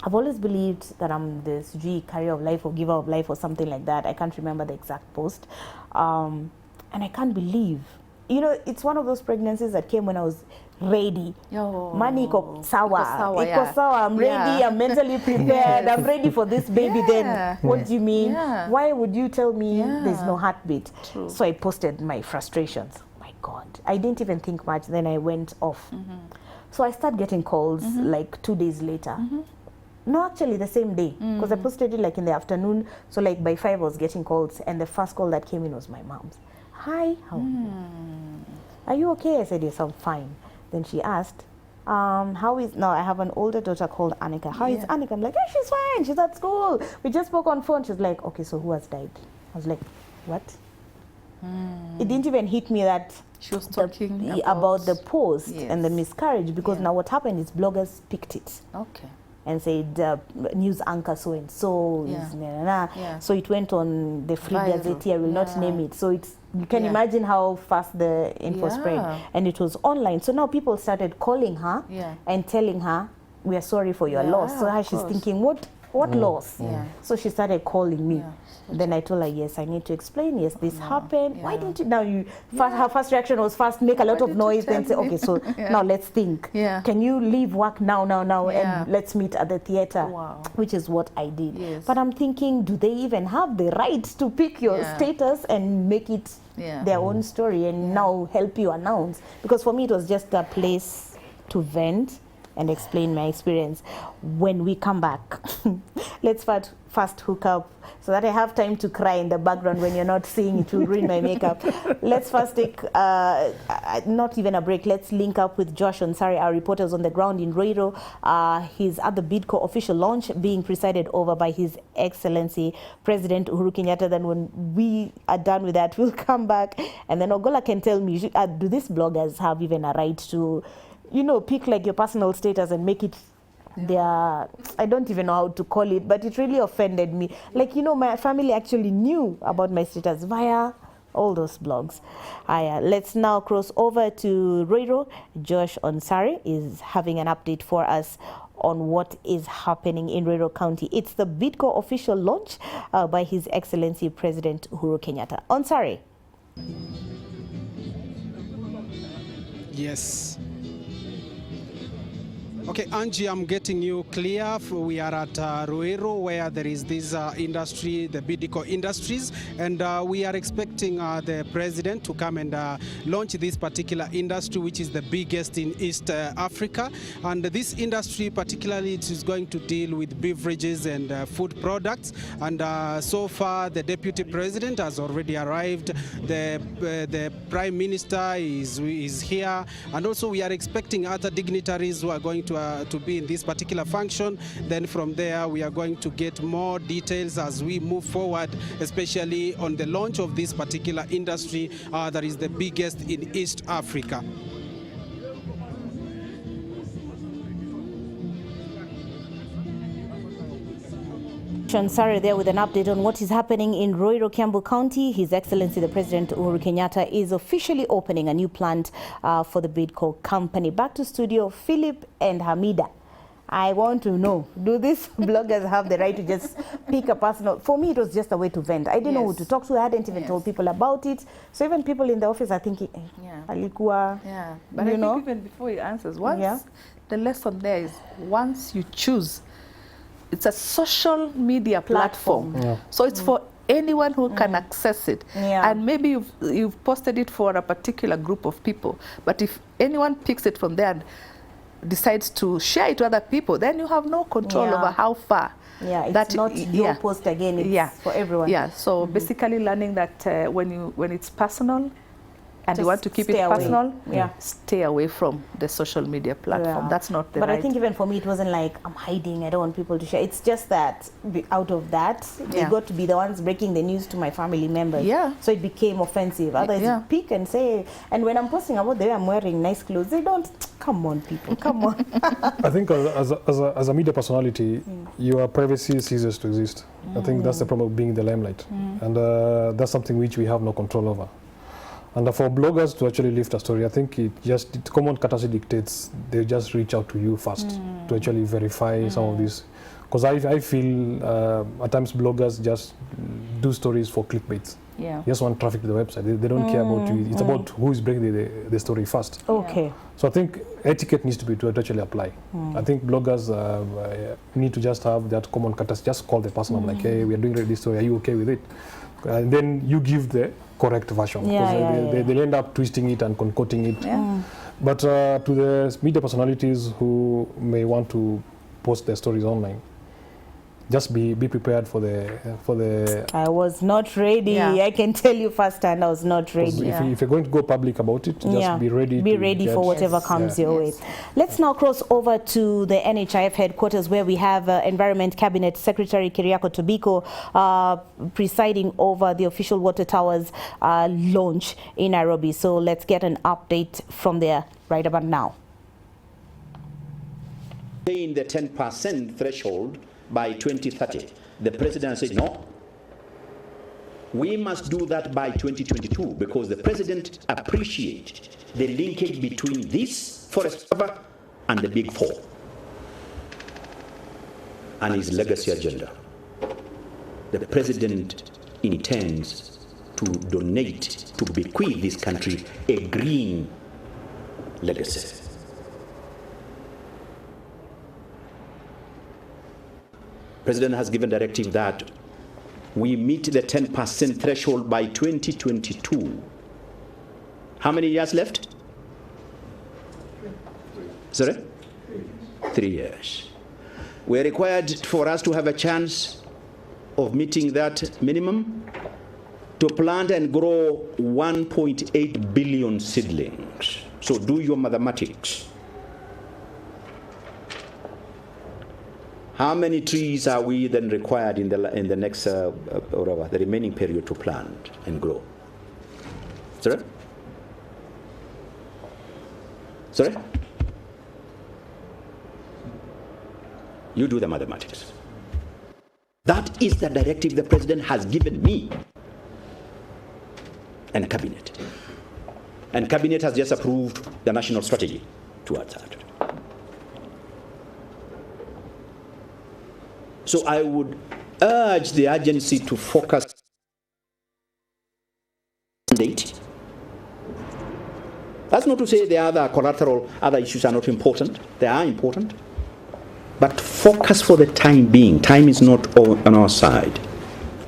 I've always believed that I'm this carrier of life or giver of life or something like that. I can't remember the exact post. And I can't believe, you know, it's one of those pregnancies that came when I was ready. Money iko sawa. I'm ready, I'm mentally prepared, I'm ready for this baby. Then what do you mean? Why would you tell me there's no heartbeat? So I posted my frustrations. My God, I didn't even think much. Then I went off. So I started getting calls like 2 days later. No, actually the same day, because I posted it like in the afternoon. So like by 5 I was getting calls, and the first call that came in was my mom's. Hi, how are you? Are you okay? I said, yes, I'm fine. Then she asked, how is, no, I have an older daughter called Annika. How is Annika? I'm like, yeah, she's fine. She's at school. We just spoke on phone. She's like, okay, so who has died? I was like, what? It didn't even hit me that She was talking about the post and the miscarriage, because now what happened is bloggers picked it. Okay. And said news anchor so and so is so it went on the Free Gazette. I will not name it. So it's, you can imagine how fast the info spread, and it was online. So now people started calling her and telling her, we are sorry for your loss. So she's thinking, what loss? So she started calling me. Then I told her, yes, I need to explain. Yes, this happened. Why didn't you? Now her first reaction was first make a lot of noise, then say, okay, so now let's think. Can you leave work now, and let's meet at the theater? Which is what I did. But I'm thinking, do they even have the right to pick your status and make it their own story and now help you announce? Because for me, it was just a place to vent and explain my experience. When we come back, let's first hook up so that I have time to cry in the background when you're not seeing it will ruin my makeup. Let's first take, not even a break, let's link up with Josh Onsari, our reporters on the ground in Ruiru. He's at the BIDCO official launch being presided over by His Excellency President Uhuru Kenyatta. Then when we are done with that, we'll come back and then Ogolla can tell me, do these bloggers have even a right to, you know, pick like your personal status and make it their, I don't even know how to call it, but it really offended me. Like, you know, my family actually knew about my status via all those blogs. Let's now cross over to Ruiru. Josh Onsari is having an update for us on what is happening in Ruiru County. It's the BIDCO official launch by His Excellency President Uhuru Kenyatta. Onsari. Yes. Okay, Angie, I'm getting you clear. We are at Ruiru, where there is this industry, the BIDCO Industries, and we are expecting the president to come and launch this particular industry, which is the biggest in East Africa. And this industry particularly it is going to deal with beverages and food products. And so far, the deputy president has already arrived. The prime minister is here, and also we are expecting other dignitaries who are going to be in this particular function. Then from there we are going to get more details as we move forward, especially on the launch of this particular industry that is the biggest in East Africa. Onsari there with an update on what is happening in Ruiru, Kiambu County. His Excellency the President Uhuru Kenyatta is officially opening a new plant for the BIDCO company. Back to studio, Philip and Hamida. I want to know, do these bloggers have the right to just pick a personal? For me, it was just a way to vent. I didn't know who to talk to. I hadn't even told people about it. So even people in the office are thinking, alikuwa, but I think even before he answers, the lesson there is once you choose, it's a social media platform. So it's for anyone who can access it. And maybe you've posted it for a particular group of people. But if anyone picks it from there and decides to share it to other people, then you have no control over how far. It's not your post again, it's for everyone. So basically learning that when it's personal, and you want to keep it personal, stay away from the social media platform. That's not the right. But I think even for me, it wasn't like, I'm hiding, I don't want people to share. It's just that out of that, they got to be the ones breaking the news to my family members. So it became offensive. Others pick and say, and when I'm posting about the way I'm wearing nice clothes, they don't, come on people, come on. I think as a media personality, your privacy ceases to exist. I think that's the problem of being in the limelight. And that's something which we have no control over. And for bloggers to actually lift a story, I think common courtesy dictates they just reach out to you first to actually verify some of these. Because I feel at times bloggers just do stories for clickbaits. Just want traffic to the website. They don't care about you. It's about who is breaking the story first. So I think etiquette needs to be to actually apply. I think bloggers need to just have that common courtesy. Just call the person and like, hey, we are doing this story. Are you okay with it? And then you give the correct version, because they'll end up twisting it and concocting it. But to the media personalities who may want to post their stories online, just be prepared for the. I was not ready. Yeah. I can tell you firsthand, I was not ready. If you're going to go public about it, just be ready. Be ready for whatever comes your way. Let's now cross over to the NHIF headquarters, where we have Environment Cabinet Secretary Keriako Tobiko presiding over the official water towers launch in Nairobi. So let's get an update from there right about now. Paying the 10% threshold by 2030. The president said no. We must do that by 2022 because the president appreciates the linkage between this forest cover and the Big Four and his legacy agenda. The president intends to donate, to bequeath this country a green legacy. President has given directive that we meet the 10% threshold by 2022. How many years left? Sorry? 3 years. We're required for us to have a chance of meeting that minimum to plant and grow 1.8 billion seedlings. So do your mathematics. How many trees are we then required in the next the remaining period to plant and grow? Sorry? Sorry? You do the mathematics. That is the directive the president has given me and cabinet. And cabinet has just approved the national strategy towards that. So I would urge the agency to focus on date. That's not to say the other collateral, other issues are not important. They are important. But focus for the time being. Time is not on our side.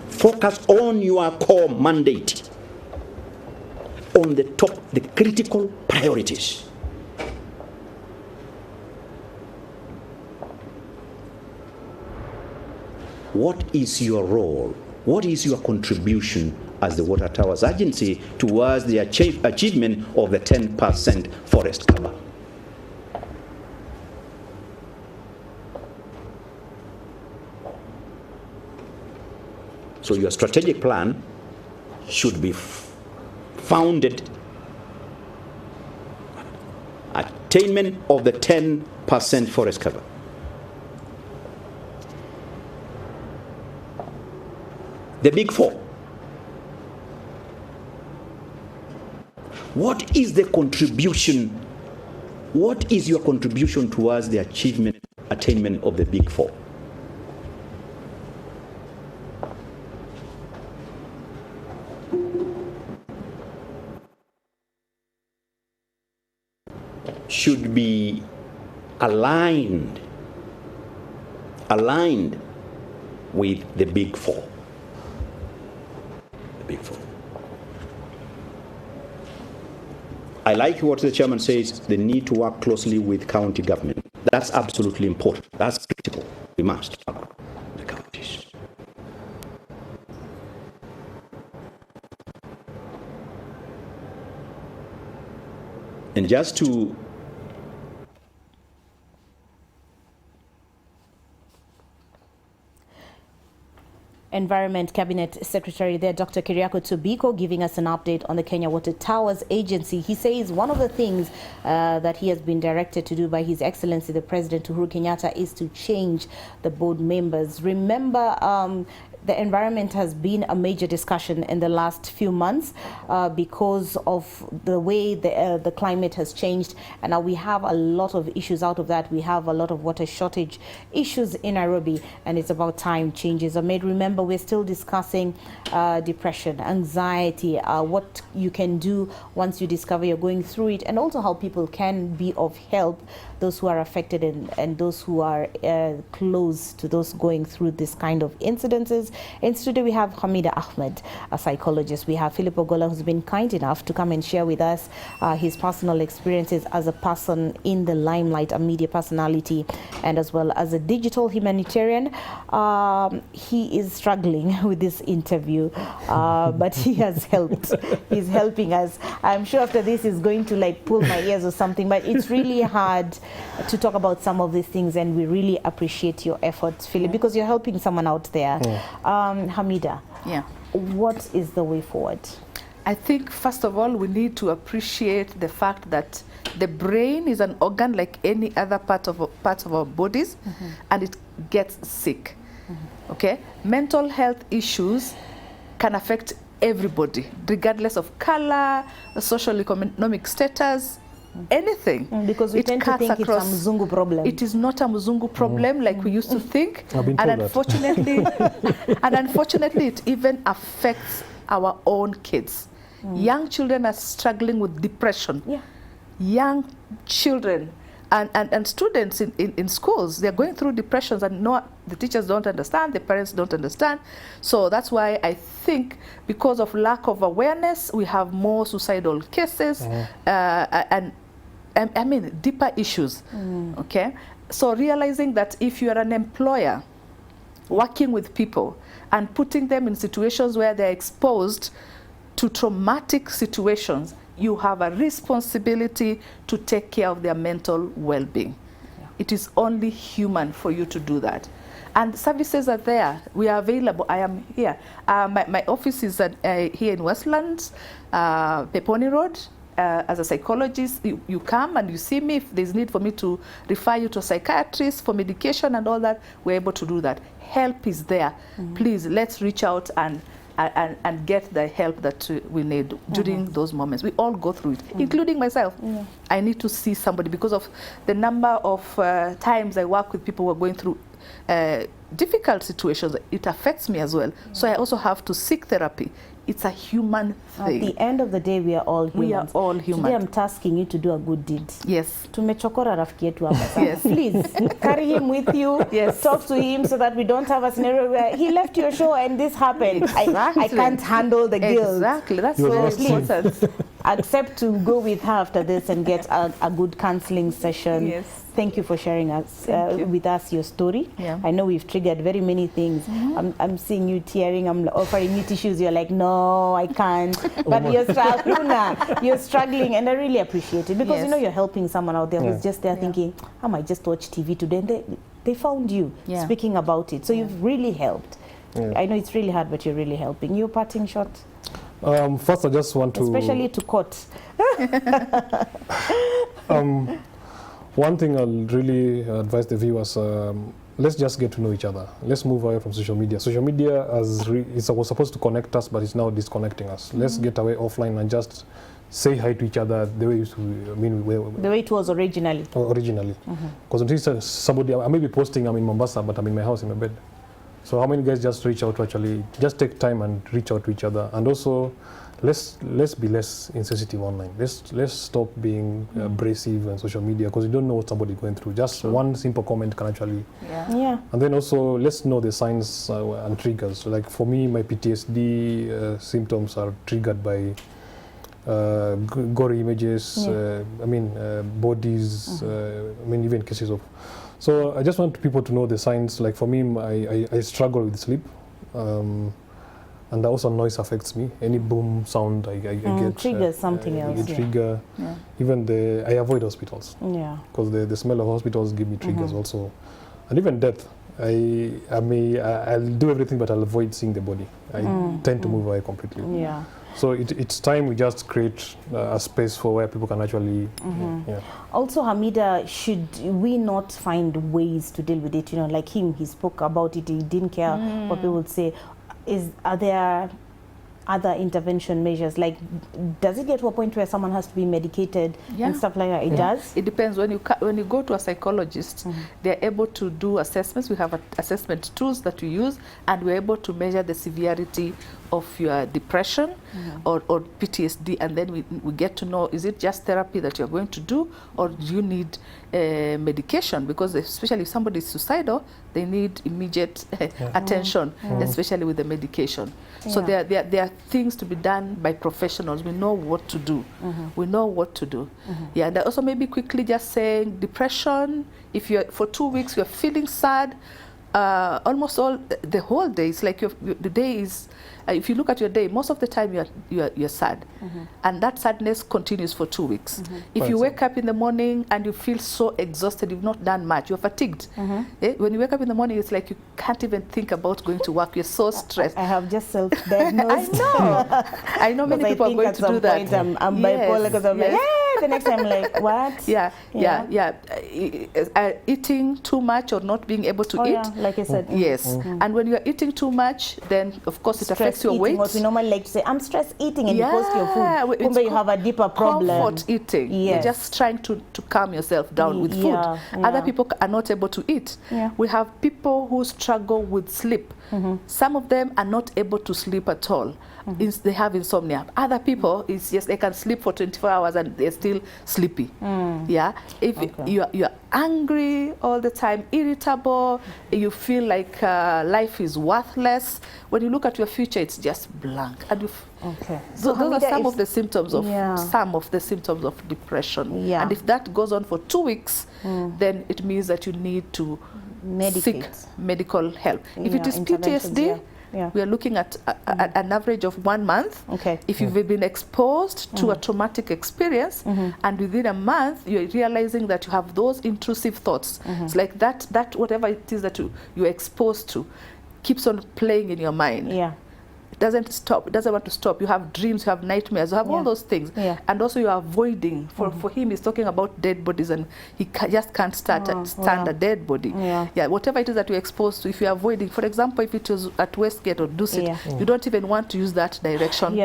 Focus on your core mandate, on the top, the critical priorities. What is your role? What is your contribution as the Water Towers Agency towards the achievement of the 10% forest cover? So your strategic plan should be founded attainment of the 10% forest cover. The Big Four. What is the contribution? What is your contribution towards the attainment of the Big Four? Should be aligned with the Big Four. Big Four. I like what the chairman says, the need to work closely with county government. That's absolutely important. That's critical. We must work with the counties. And just to Environment Cabinet Secretary there, Dr. Keriako Tobiko, giving us an update on the Kenya Water Towers Agency. He says one of the things that he has been directed to do by His Excellency the President Uhuru Kenyatta is to change the board members. Remember, the environment has been a major discussion in the last few months because of the way the climate has changed, and now we have a lot of issues out of that. We have a lot of water shortage issues in Nairobi, and it's about time changes are made. Remember, we're still discussing depression, anxiety, what you can do once you discover you're going through it, and also how people can be of help, those who are affected and those who are close to those going through this kind of incidences. In studio, we have Hamida Ahmed, a psychologist. We have Philip Ogola, who's been kind enough to come and share with us his personal experiences as a person in the limelight, a media personality, and as well as a digital humanitarian. He is struggling with this interview, but he has helped. He's helping us. I'm sure after this he's going to like pull my ears or something, but it's really hard to talk about some of these things, and we really appreciate your efforts, Philip, because you're helping someone out there. Hamida, what is the way forward? I think, first of all, we need to appreciate the fact that the brain is an organ like any other parts of our bodies, and it gets sick. Okay? Mental health issues can affect everybody, regardless of color, social economic status, anything. Because we tend to think it's a Mzungu problem. It is not a Mzungu problem like we used to think. I've been and told unfortunately, it even affects our own kids. Young children are struggling with depression. Young children and students in schools, they're going through depressions, and the teachers don't understand, the parents don't understand. So that's why I think, because of lack of awareness, we have more suicidal cases and I mean deeper issues. Okay, so realizing that if you are an employer working with people and putting them in situations where they're exposed to traumatic situations, you have a responsibility to take care of their mental well-being. It is only human for you to do that. And services are there. We are available. I am here. My office is here in Westlands, Peponi Road. As a psychologist, you come and you see me. If there's need for me to refer you to a psychiatrist for medication and all that, we're able to do that. Help is there. Please, let's reach out and get the help that we need during those moments. We all go through it, including myself. I need to see somebody because of the number of times I work with people who are going through difficult situations. It affects me as well. So I also have to seek therapy. It's a human thing. At the end of the day, we are all humans. We are all human. Today I'm tasking you to do a good deed. Yes. Tumechokora rafiki yetu hapa sana. Yes. Please, carry him with you. Yes. Talk to him so that we don't have a scenario where he left your show and this happened. Exactly. I can't handle the guilt. Exactly. That's So so important. accept to go with her after this and get a good counseling session. Yes. Thank you for sharing with us your story. I know we've triggered very many things. I'm seeing you tearing. I'm offering you tissues. You're like, no, I can't. But you're struggling, and I really appreciate it because you know you're helping someone out there who's just there thinking, I might just watch TV today. And they found you speaking about it. So you've really helped. I know it's really hard, but you're really helping. Your parting shot? First, I just want to... Especially to court. One thing I'll really advise the viewers, let's just get to know each other. Let's move away from social media. Social media was supposed to connect us, but it's now disconnecting us. Let's get away offline and just say hi to each other the way it used to, the way it was originally. Because until somebody, I may be posting I'm in Mombasa, but I'm in my house in my bed. So how many guys just reach out to actually, just take time and reach out to each other. And also, let's be less insensitive online. Let's stop being abrasive on social media, because you don't know what somebody's going through. Just one simple comment can actually... And then also, let's know the signs and triggers. So like for me, my PTSD symptoms are triggered by gory images, bodies, even cases of... So I just want people to know the signs. Like for me, I struggle with sleep. And also noise affects me. Any boom sound I get triggers something else. Trigger. Even I avoid hospitals. Because the smell of hospitals give me triggers also, and even death. I'll do everything, but I'll avoid seeing the body. I tend to move away completely. So it's time we just create a space for where people can actually. Also, Hamida, should we not find ways to deal with it? You know, like him, he spoke about it. He didn't care what people would say. Are there other intervention measures? Like, does it get to a point where someone has to be medicated and stuff like that? It does? It depends. When you go to a psychologist, they're able to do assessments. We have assessment tools that we use, and we're able to measure the severity of your depression or PTSD, and then we get to know, is it just therapy that you're going to do, or do you need medication? Because especially if somebody is suicidal, they need immediate attention, especially with the medication. So there are things to be done by professionals. We know what to do. We know what to do. Yeah, and also maybe quickly just saying depression, if you're for 2 weeks you're feeling sad, almost the whole day, it's like the day is, if you look at your day, most of the time you're sad, and that sadness continues for 2 weeks. If you wake up in the morning and you feel so exhausted, you've not done much, you're fatigued. When you wake up in the morning, it's like you can't even think about going to work. You're so stressed. I have just self-diagnosed. I know. I know many people are going to do that. I'm bipolar because I'm like, yeah. The next time I'm like, what? Yeah. Eating too much or not being able to eat. Yeah, like you said. Yes. And when you're eating too much, then of course it affects your weight. What we normally like to say, I'm stress eating, and you post your food. Kumbe you have a deeper problem. Comfort eating. Yes. You're just trying to calm yourself down with food. Other people are not able to eat. We have people who struggle with sleep. Some of them are not able to sleep at all. They have insomnia. Other people, it's just they can sleep for 24 hours and they're still sleepy. Yeah. If you're angry all the time, irritable, you feel like life is worthless. When you look at your future, it's just blank. And so those are some of the symptoms of depression. And if that goes on for 2 weeks, then it means that you need to seek medical help. If it is PTSD, we are looking at an average of 1 month. If you've been exposed to a traumatic experience, and within a month you're realizing that you have those intrusive thoughts, it's like that whatever it is that you're exposed to keeps on playing in your mind. It doesn't stop. It doesn't want to stop. You have dreams, you have nightmares, you have all those things. And also you are avoiding. For him, he's talking about dead bodies, and he just can't stand a dead body. Whatever it is that you're exposed to, if you're avoiding, for example, if it was at Westgate or Dusit, you don't even want to use that direction.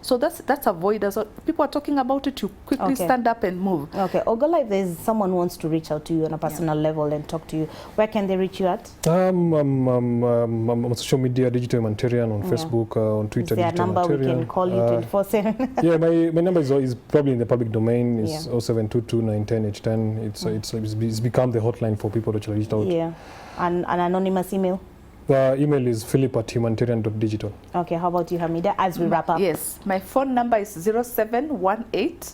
So that's avoidance. So people are talking about it, you quickly stand up and move. Ogola, if there's someone who wants to reach out to you on a personal level and talk to you, where can they reach you at? I'm on social media, Digital Humanitarian, on Facebook, on Twitter. Is there a number we can call you 24/7? Yeah, my number is probably in the public domain. It's 0722 910 810. It's become the hotline for people to reach out. And an anonymous email? Email is philip@humanitarian.digital. Okay, how about you, Hamida, as we wrap up? Yes, my phone number is 0718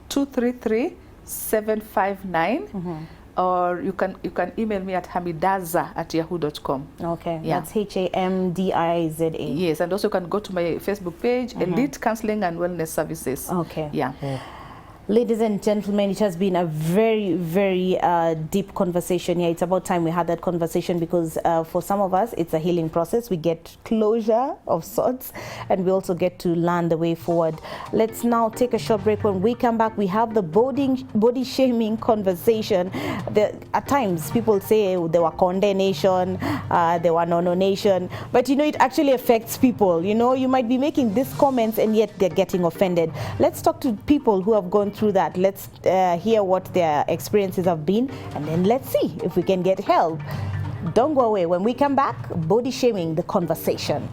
233 759. Or you can email me at hamidaza@yahoo.com. That's HAMDIZA. Yes, and also you can go to my Facebook page, Elite Counseling and Wellness Services. Ladies and gentlemen, it has been a very, very deep conversation here. It's about time we had that conversation, because for some of us, it's a healing process. We get closure of sorts, and we also get to learn the way forward. Let's now take a short break. When we come back, we have the body shaming conversation. At times, people say there were condemnation, there were no-nation, but you know, it actually affects people. You know, you might be making these comments and yet they're getting offended. Let's talk to people who have gone through that. Let's hear what their experiences have been, and then let's see if we can get help. Don't go away. When we come back, body shaming, the conversation.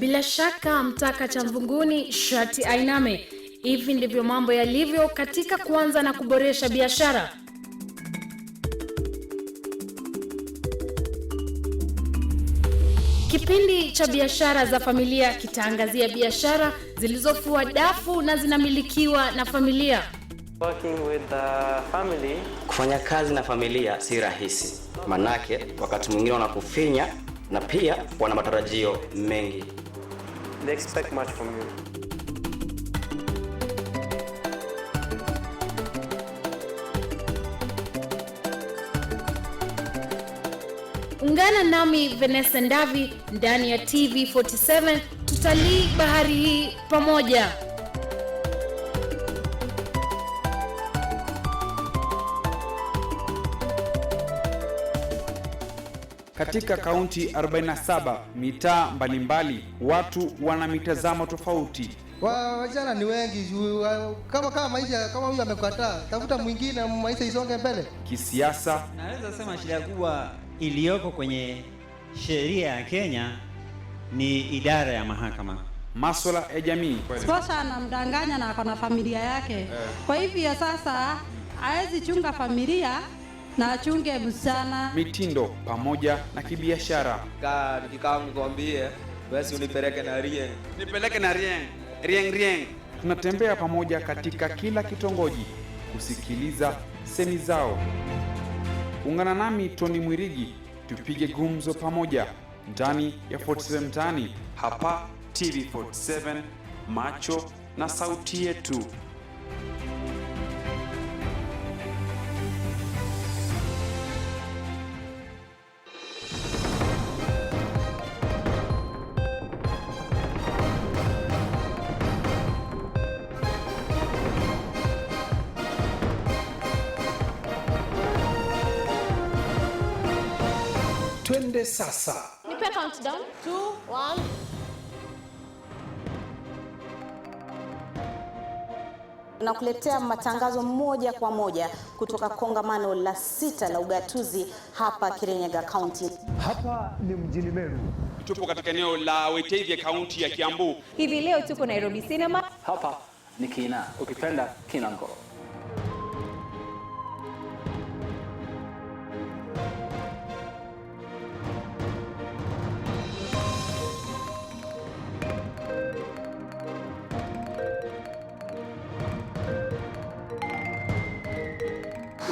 Bila shaka mtaka cha mvunguni shati ainame. Hivi ndivyo mambo yalivyo katika kuanza na kuboresha biashara. Kipindi cha biashara za familia kitaangazia biashara zilizofua dafu na zinamilikiwa na familia. Working with the family. Kufanya kazi na familia si rahisi. Manake wakati mwingine wanakufinya na pia wana matarajio mengi. They expect much from you. Ungana nami Vanessa Ndavi ndani ya TV47, tutalii bahari hii pamoja. Katika kaunti 47, mitaa mbalimbali, watu wana mitazamo tofauti. Wajana ni wengi, kama maisha kama huyu amekataa, tafuta mwingine, maisha isonge mbele. Kisiasa, naweza sema shida kubwa iliyoko kwenye sheria ya Kenya ni idara ya mahakama. Masuala ya jamii. Sasa anamdanganya na akona familia yake. Kwa hivyo sasa hawezi chunga familia na achunge msichana. Mitindo pamoja na kibiashara. Nikikaa nikwambie, basi unipeleke na Rieng. Nipeleke na Rieng. Rieng. Tunatembea pamoja katika kila kitongoji kusikiliza semi zao. Ungana nami Tony Mwirigi tupige gumzo pamoja ndani ya 47 Mtaani hapa TV47, macho na sauti yetu. Twende sasa. Nipe countdown. 2, 1. Nakuletea matangazo moja kwa moja kutoka kongamano la 6 la ugatuzi hapa Kirinyaga County. Hapa ni mjini Meru. Tupo katika eneo la Wetavia County ya Kiambu. Hivi leo tuko Nairobi Cinema. Hapa ni Kina, ukipenda Kinango.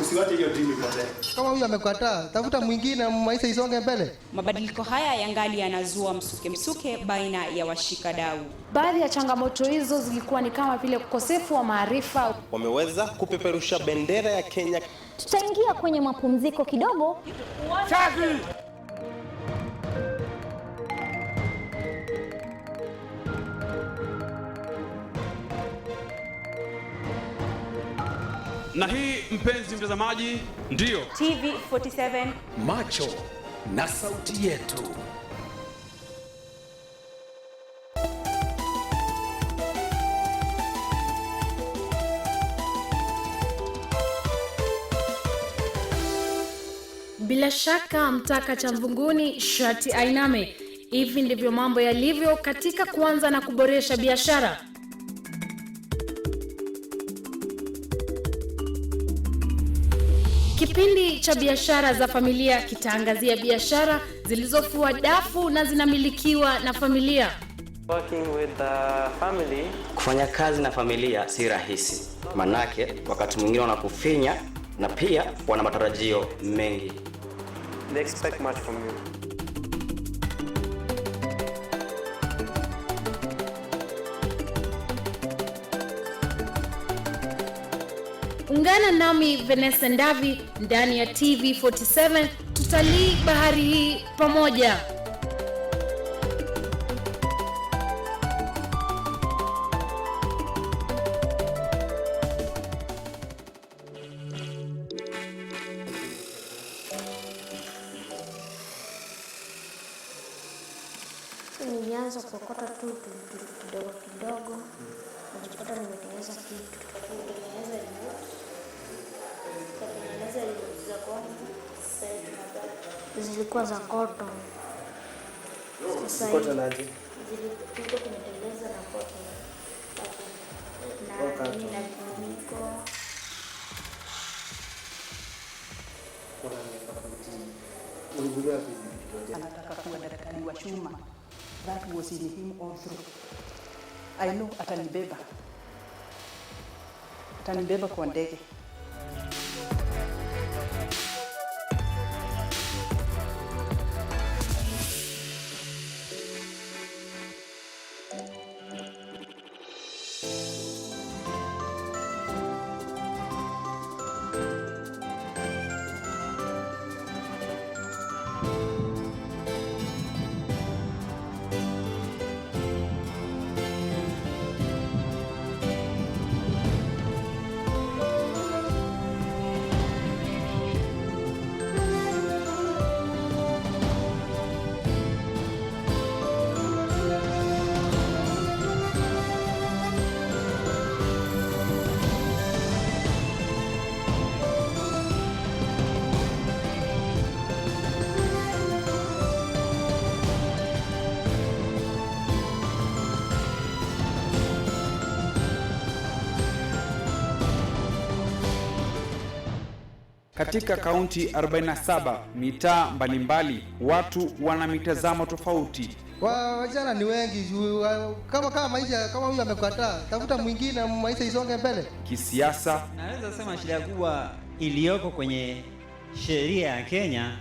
Usiwache hiyo timu ipotee. Kama huyu amekataa, tafuta mwingine, maisha isonge mbele. Mabadiliko haya yangali yanazua msuke baina ya washikadau. Baadhi ya changamoto hizo zilikuwa ni kama vile ukosefu wa maarifa. Wameweza kupeperusha bendera ya Kenya. Tutaingia kwenye mapumziko kidogo. Chazi! Na hii mpenzi mtazamaji ndio TV47, macho na sauti yetu. Bila shaka mtaka cha mvunguni shati ainame. Hivi ndivyo mambo yalivyo katika kuanza na kuboresha biashara. Kipindi cha biashara za familia kitaangazia biashara zilizofua dafu na zinamilikiwa na familia. Working with the family. Kufanya kazi na familia si rahisi. Manake wakati mwingine wanakufinya na pia wana matarajio mengi. They expect much from you. Ungana nami Vanessa Ndavi ndani ya TV47, tutalii bahari hii pamoja. Nilianza kuokota tu kidogo kidogo, najipata nimetengeneza kitu. Zilikuwa za cotton. Cotton aje? tulikuwa tumetengeneza na cotton na vifuniko. Anataka kuwa daktari wa chuma. That was in him all through. I know atanibeba kwa ndege. Katika kaunti 47 mitaa mbalimbali, watu wana mitazamo tofauti. Wajana ni wengi, kama maisha kama huyu amekataa, tafuta mwingine, maisha isonge mbele. Kisiasa, naweza sema shida kubwa iliyoko kwenye sheria ya Kenya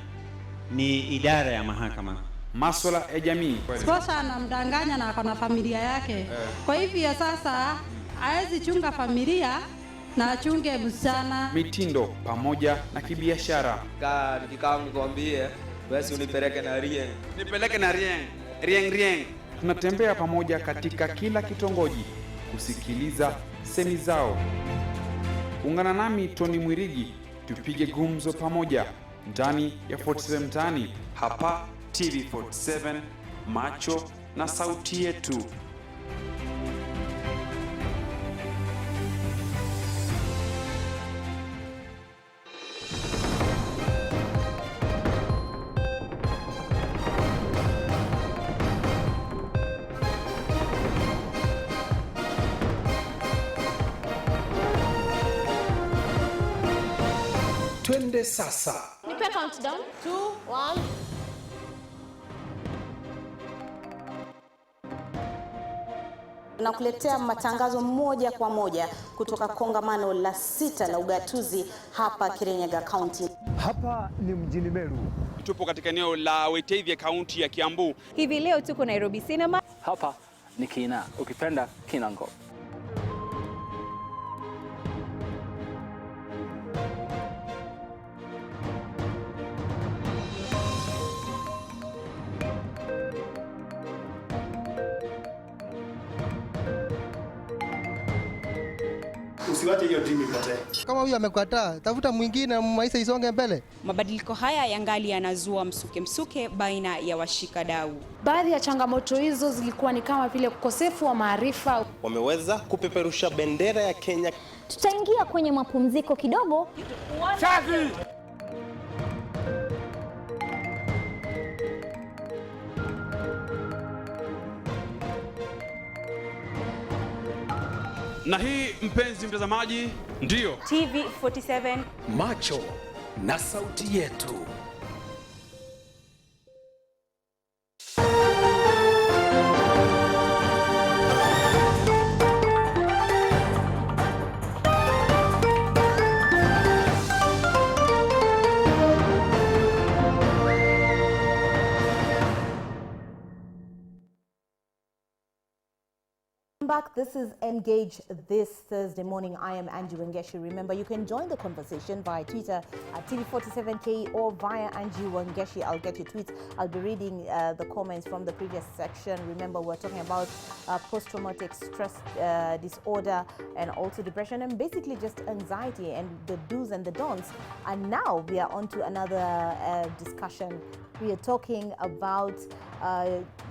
ni idara ya mahakama. Masuala ya jamii. Sasa anamdanganya na akona familia yake. Kwa hivyo sasa hawezi chunga familia na achunge msichana. Mitindo pamoja na kibiashara. Nikikaa nikwambie basi unipeleke na Rieng. Nipeleke na Rieng. Tunatembea pamoja katika kila kitongoji kusikiliza semi zao. Ungana nami Tony Mwirigi tupige gumzo pamoja ndani ya 47 Mtaani, hapa TV47, macho na sauti yetu. Twende sasa. Nipe countdown. 2, 1. Na kuletea matangazo moja kwa moja kutoka kongamano la 6 la ugatuzi hapa Kirinyaga County. Hapa ni mjini Meru. Tupo katika eneo la Wetevye, kaunti ya Kiambu. Hivi leo tuko Nairobi Cinema. Hapa ni Kina, ukipenda Kinango. Usiwache hiyo dream ipotee. Kama huyu amekataa, tafuta mwingine, maisha isonge mbele. Mabadiliko haya yangali yanazua msuke baina ya washikadau. Baadhi ya changamoto hizo zilikuwa ni kama vile ukosefu wa maarifa. Wameweza kupeperusha bendera ya Kenya. Tutaingia kwenye mapumziko kidogo. Na hii, mpenzi mtazamaji, ndiyo TV47, macho na sauti yetu. Back. This is Engage this Thursday morning. I am Angie Wangeshi. Remember, you can join the conversation via Twitter at TV47K or via Angie Wangeshi. I'll get your tweets. I'll be reading the comments from the previous section. Remember, we're talking about post-traumatic stress disorder and also depression and basically just anxiety and the do's and the don'ts. And now we are on to another discussion. We are talking about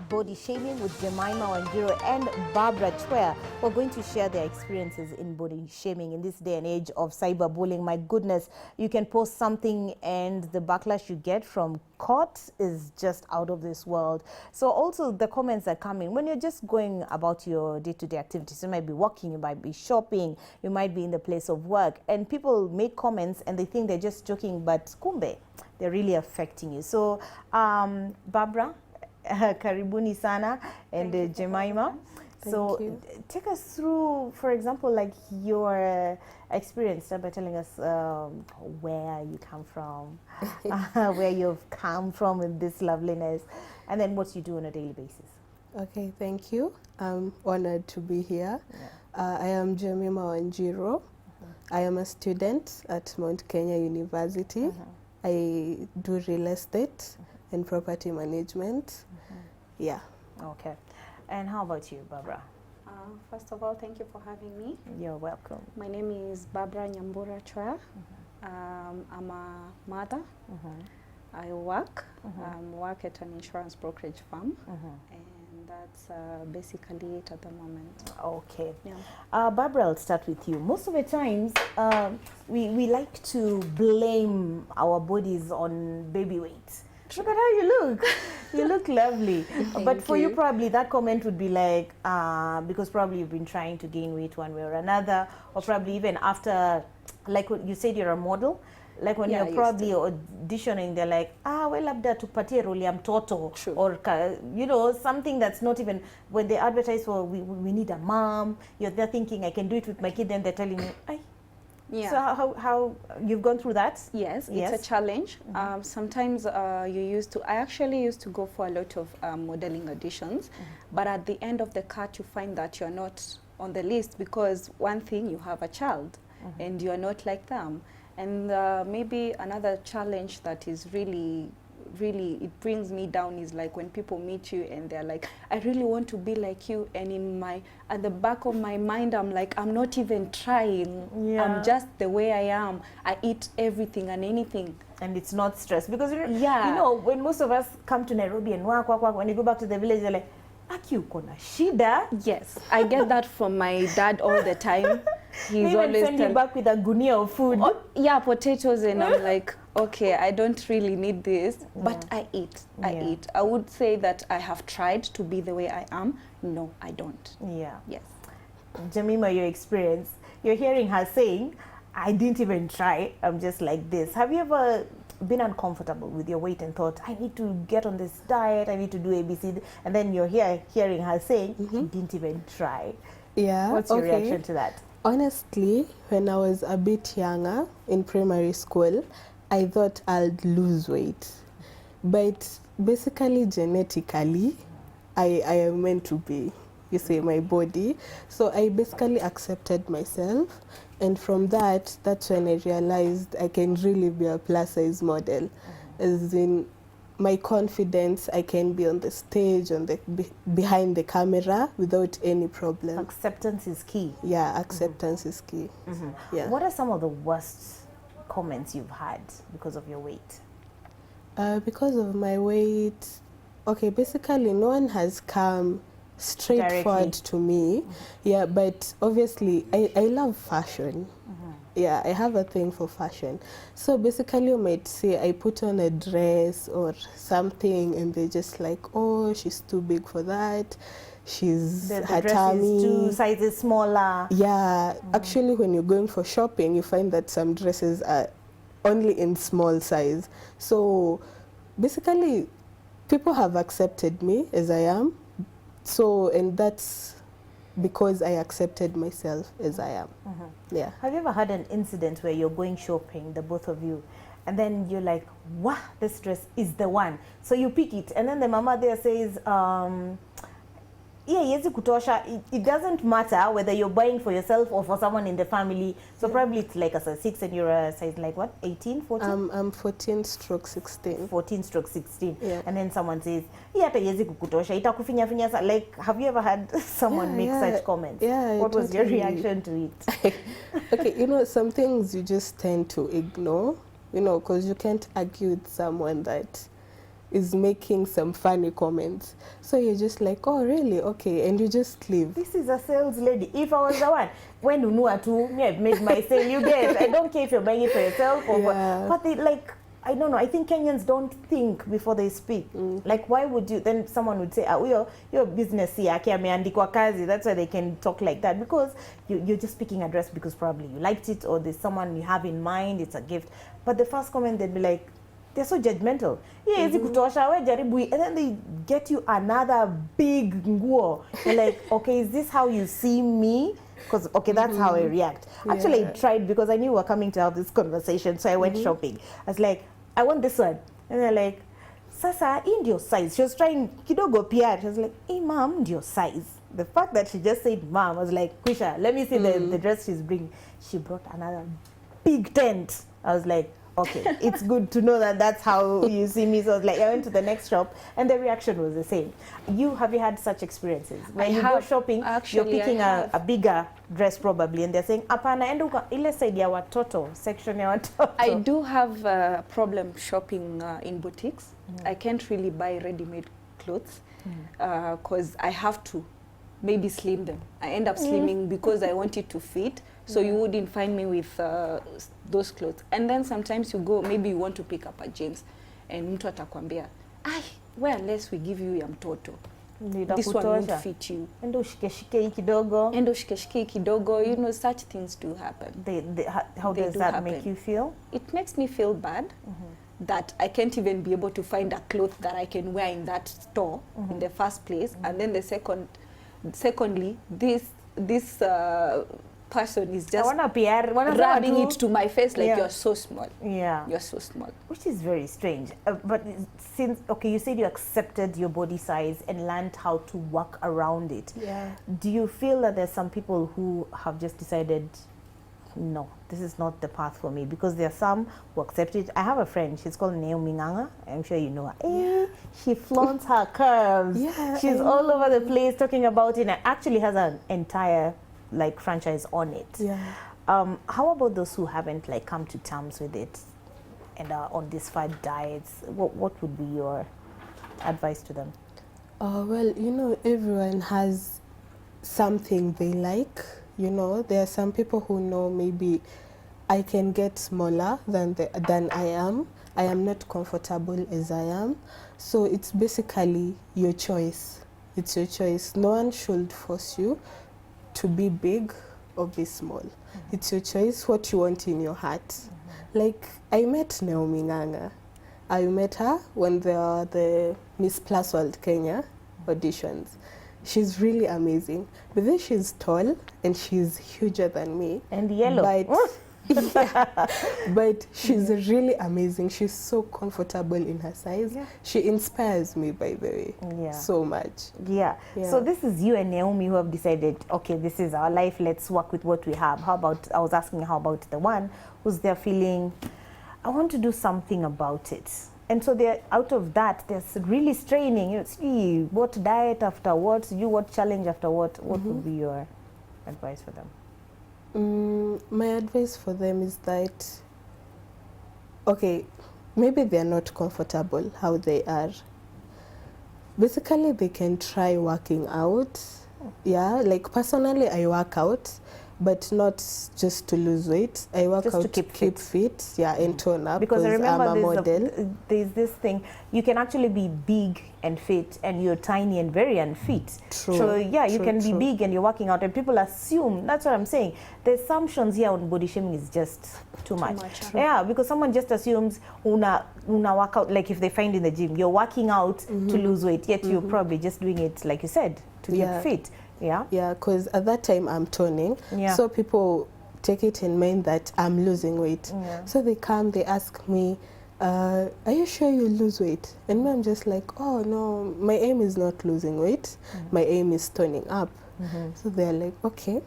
body shaming with Jemima Wanjiru and Barbara Chwer, who are going to share their experiences in body shaming in this day and age of cyberbullying. My goodness, you can post something and the backlash you get from court is just out of this world. So also the comments are coming when you're just going about your day-to-day activities. You might be walking, you might be shopping, you might be in the place of work, and people make comments and they think they're just joking, but kumbe, they're really affecting you. So Barbara, karibuni sana, and Jemima. So take us through, for example, like your experience by telling us where you come from, where you've come from with this loveliness, and then what you do on a daily basis. Okay, thank you. I'm honored to be here. I am Jemima Wanjiru. I am a student at Mount Kenya University. I do real estate and property management. Yeah. Okay. And how about you, Barbara? First of all, thank you for having me. You're welcome. My name is Barbara Nyambura Chwer. I'm a mother. I work at an insurance brokerage firm, and that's basically it at the moment. Okay. Yeah. Barbara, I'll start with you. Most of the times, we like to blame our bodies on baby weight. Look at how you look. You look lovely. But for you, probably that comment would be like, because probably you've been trying to gain weight one way or another, or probably even after, like you said, you're a model. Like when you're probably auditioning, they're like, well, labda tupatie role ya mtoto, or you know, something that's not even, when they advertise for we need a mom, you're there thinking I can do it with my kid, then they're telling you, ay. Yeah. So how you've gone through that? Yes, it's a challenge. Sometimes I actually used to go for a lot of modeling auditions, but at the end of the cut you find that you're not on the list because one thing, you have a child and you're not like them. And maybe another challenge that is really it brings me down is like when people meet you and they're like, I really want to be like you, and at the back of my mind I'm like, I'm not even trying. I'm just the way I am. I eat everything and anything, and it's not stress because you know, when most of us come to Nairobi and work, when you go back to the village, they're like, aki uko na shida. Yes, I get that from my dad all the time. He's always send you back with a gunia of food. Potatoes, and I'm like, okay, I don't really need this, but I eat. I eat. I would say that I have tried to be the way I am. No, I don't. Yeah. Yes. Jemima, your experience, you're hearing her saying, I didn't even try, I'm just like this. Have you ever been uncomfortable with your weight and thought, I need to get on this diet, I need to do ABC, and then you're hearing her saying, I didn't even try? Yeah. What's your reaction to that? Honestly, when I was a bit younger in primary school, I thought I'd lose weight. But basically, genetically, I am meant to be, you say, my body. So I basically accepted myself. And from that, that's when I realized I can really be a plus size model. As in, my confidence, I can be on the stage, on the behind the camera without any problem. Acceptance is key. Yeah, acceptance is key. Yeah. What are some of the worst comments you've had because of your weight? Because of my weight, okay, basically no one has come straightforward to me. Yeah, but obviously I love fashion. Yeah, I have a thing for fashion. So basically you might say I put on a dress or something and they're just like, oh, she's too big for that. The her dress tummy is 2 sizes smaller. Yeah, actually when you're going for shopping, you find that some dresses are only in small size. So basically people have accepted me as I am. So, and that's because I accepted myself as I am. Yeah. Have you ever had an incident where you're going shopping, the both of you, and then you're like, wow, this dress is the one. So you pick it, and then the mama there says, yeah, yezi kutosha. It doesn't matter whether you're buying for yourself or for someone in the family. So probably it's like a size 6 and you're a size like what, 18, 14? I'm 14/16. 14/16. Yeah. And then someone says, yeah, hata yezi kukutosha. Itakufinya finya. Like, have you ever had someone make such comments? Yeah. What was your reaction to it? Okay, you know, some things you just tend to ignore, you know, because you can't argue with someone that is making some funny comments. So you're just like, oh really? Okay, and you just leave. This is a sales lady. If I was the one, when you know I've made my sale, you get. I don't care if you're buying it for yourself or but they like, I don't know. I think Kenyans don't think before they speak. Like, why would you? Then someone would say, your business here, ameandikwa kazi. That's why they can talk like that, because you're just picking a dress because probably you liked it or there's someone you have in mind. It's a gift. But the first comment, they'd be like, they're so judgmental. And then they get you another big nguo. You're like, okay, is this how you see me? Because, okay, that's how I react. Actually, I tried because I knew we were coming to have this conversation, so I went shopping. I was like, I want this one. And they're like, Sasa, in your size. She was trying, kidogo pia. She was like, hey, mom, in your size. The fact that she just said, mom, I was like, Kwisha, let me see the dress she's bringing. She brought another big tent. I was like, okay, it's good to know that that's how you see me. So I was like, I went to the next shop and the reaction was the same. Have you had such experiences? When you go shopping, you're picking a bigger dress probably and they're saying, apana, endo ile side ya watoto, section ya watoto. I do have a problem shopping in boutiques. I can't really buy ready-made clothes because I have to maybe slim them. I end up slimming because I want it to fit. So you wouldn't find me with those clothes. And then sometimes you go, maybe you want to pick up a jeans and mtu atakwambia, wear less, we give you ya mtoto. This one won't fit you. Endo shike kidogo. Endo shike kidogo. You know, such things do happen. How does that make you feel? It makes me feel bad that I can't even be able to find a cloth that I can wear in that store in the first place. And then the secondly, this person is just rubbing it to my face like you're so small. Yeah. You're so small. Which is very strange. But since, okay, you said you accepted your body size and learned how to work around it. Yeah. Do you feel that there's some people who have just decided, no, this is not the path for me? Because there are some who accept it. I have a friend, she's called Naomi Nganga. I'm sure you know her. She flaunts her curves. She's all over the place talking about it and actually has an entire franchise on it. How about those who haven't come to terms with it and are on these fad diets? What would be your advice to them? Well, you know, everyone has something they like. You know, there are some people who know maybe I can get smaller than I am. I am not comfortable as I am. So it's basically your choice. It's your choice. No one should force you to be big or be small. It's your choice, what you want in your heart. Like, I met Naomi Nganga. I met her when there were the Miss Plus World Kenya auditions. She's really amazing. But then she's tall and she's huger than me. And yellow. But she's really amazing. She's so comfortable in her size. She inspires me, by the way, so much. So this is you and Naomi who have decided, okay, this is our life, let's work with what we have. How about, I was asking, how about the one who's there feeling, I want to do something about it. And so they're out of that, they're really straining. You see, what diet after what, what challenge after what would be your advice for them? My advice for them is that, okay, maybe they're not comfortable how they are. Basically, they can try working out. Like personally, I work out, but not just to lose weight. I work out to keep fit, and tone up, because I remember I'm a model. There's this thing, you can actually be big and fit and you're tiny and very unfit. So you can be big and you're working out and people assume, that's what I'm saying, the assumptions here on body shaming is just too much. Because someone just assumes una work out, like if they find in the gym, you're working out to lose weight, yet you're probably just doing it, like you said, to get fit. Because at that time I'm toning, so people take it in mind that I'm losing weight. So they come, they ask me, are you sure you'll lose weight? And I'm just like, oh no, my aim is not losing weight, my aim is toning up. So they're like, okay,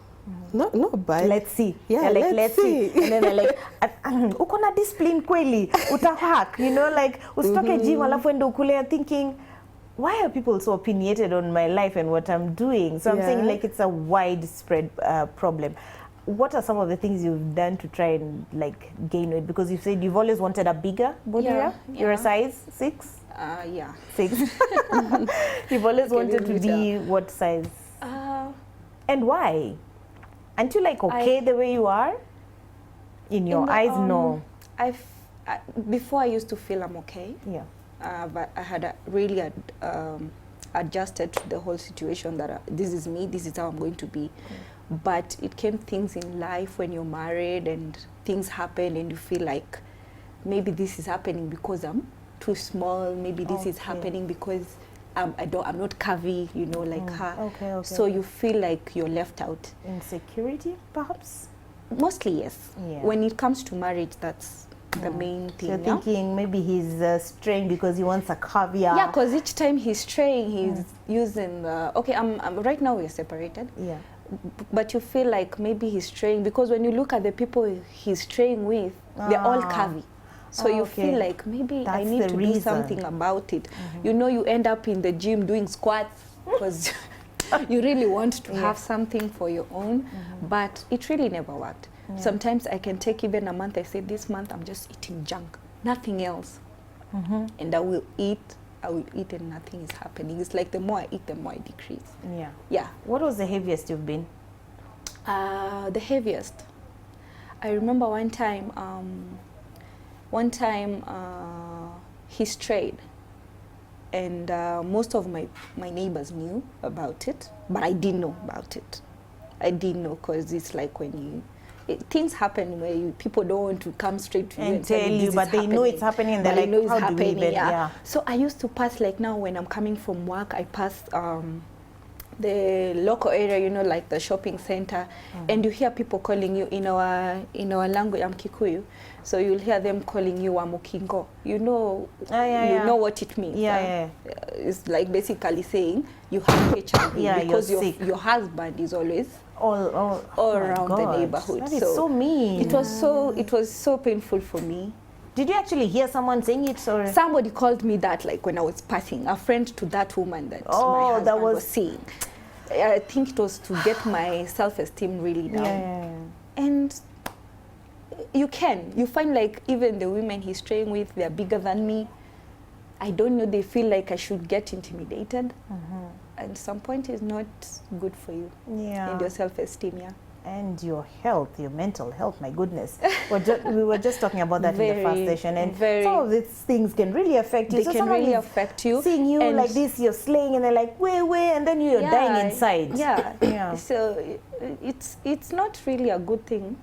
no bad. Let's see. Let's see. And then they're like, uko na discipline kweli, utahack, you know, like usitoke gym alafu ende ukule, thinking, why are people so opinionated on my life and what I'm doing? So I'm saying, like, it's a widespread problem. What are some of the things you've done to try and gain weight? Because you said you've always wanted a bigger body wrap. You're a size 6. Yeah. 6. You've always wanted to be what size? And why? Aren't you like okay the way you are? In your eyes, no. Before I used to feel I'm okay. Yeah. But I had really adjusted to the whole situation that this is me, this is how I'm going to be. But it came things in life when you're married and things happen and you feel like maybe this is happening because I'm too small, maybe this is happening because I'm not curvy, you know, like her. Okay. So you feel like you're left out. Insecurity, perhaps? Mostly, yes. Yeah. When it comes to marriage, that's the main thing. So you're thinking maybe he's straying because he wants a caviar. Yeah, because each time he's straying, he's using the... Okay, I'm right now we're separated. Yeah. But you feel like maybe he's straying because when you look at the people he's straying with, they're all curvy. So you feel like maybe I need to do something about it. You know, you end up in the gym doing squats because you really want to have something for your own, but it really never worked. Sometimes I can take even a month. I say this month I'm just eating junk, nothing else. And I will eat and nothing is happening. It's like the more I eat, the more I decrease. Yeah. Yeah. What was the heaviest you've been? The heaviest. I remember one time he strayed, and most of my neighbors knew about it, but I didn't know about it. I didn't know because it's like when things happen where people don't want to come straight to you and tell you, but they know it's happening and they're like, how do we even, yeah. So I used to pass, like now when I'm coming from work, I pass the local area, you know, like the shopping center, and you hear people calling you in our language. I'm Kikuyu, so you'll hear them calling you Wamukingo. You know, you know what it means. It's like basically saying you have HIV because your husband is always all around the neighborhood. That is so mean. It was so painful for me. Did you actually hear someone saying it? Or somebody called me that, like when I was passing, a friend to that woman that my husband was seeing. I think it was to get my self-esteem really down. And you find like even the women he's straying with, they're bigger than me. I don't know, they feel like I should get intimidated. And some point is not good for you and your self-esteem. And your health, your mental health, my goodness. We were just talking about that in the first session, and some of these things can really affect you. They can really affect you. Seeing you like this, you're slaying, and they're like, wait, and then you're dying inside. Yeah. So it's not really a good thing,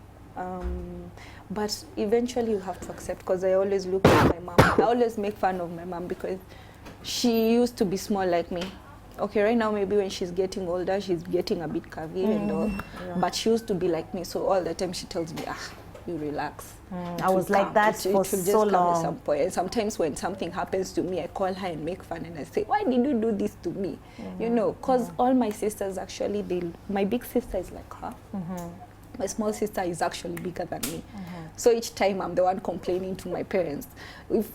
but eventually you have to accept, because I always look at my mom. I always make fun of my mom because she used to be small like me. Okay, right now maybe when she's getting older, she's getting a bit curvy and all, but she used to be like me. So all the time she tells me, you relax. I was like that for so long. At some point. And sometimes when something happens to me, I call her and make fun and I say, why did you do this to me? You know, because all my sisters actually, my big sister is like her. My small sister is actually bigger than me. So each time I'm the one complaining to my parents.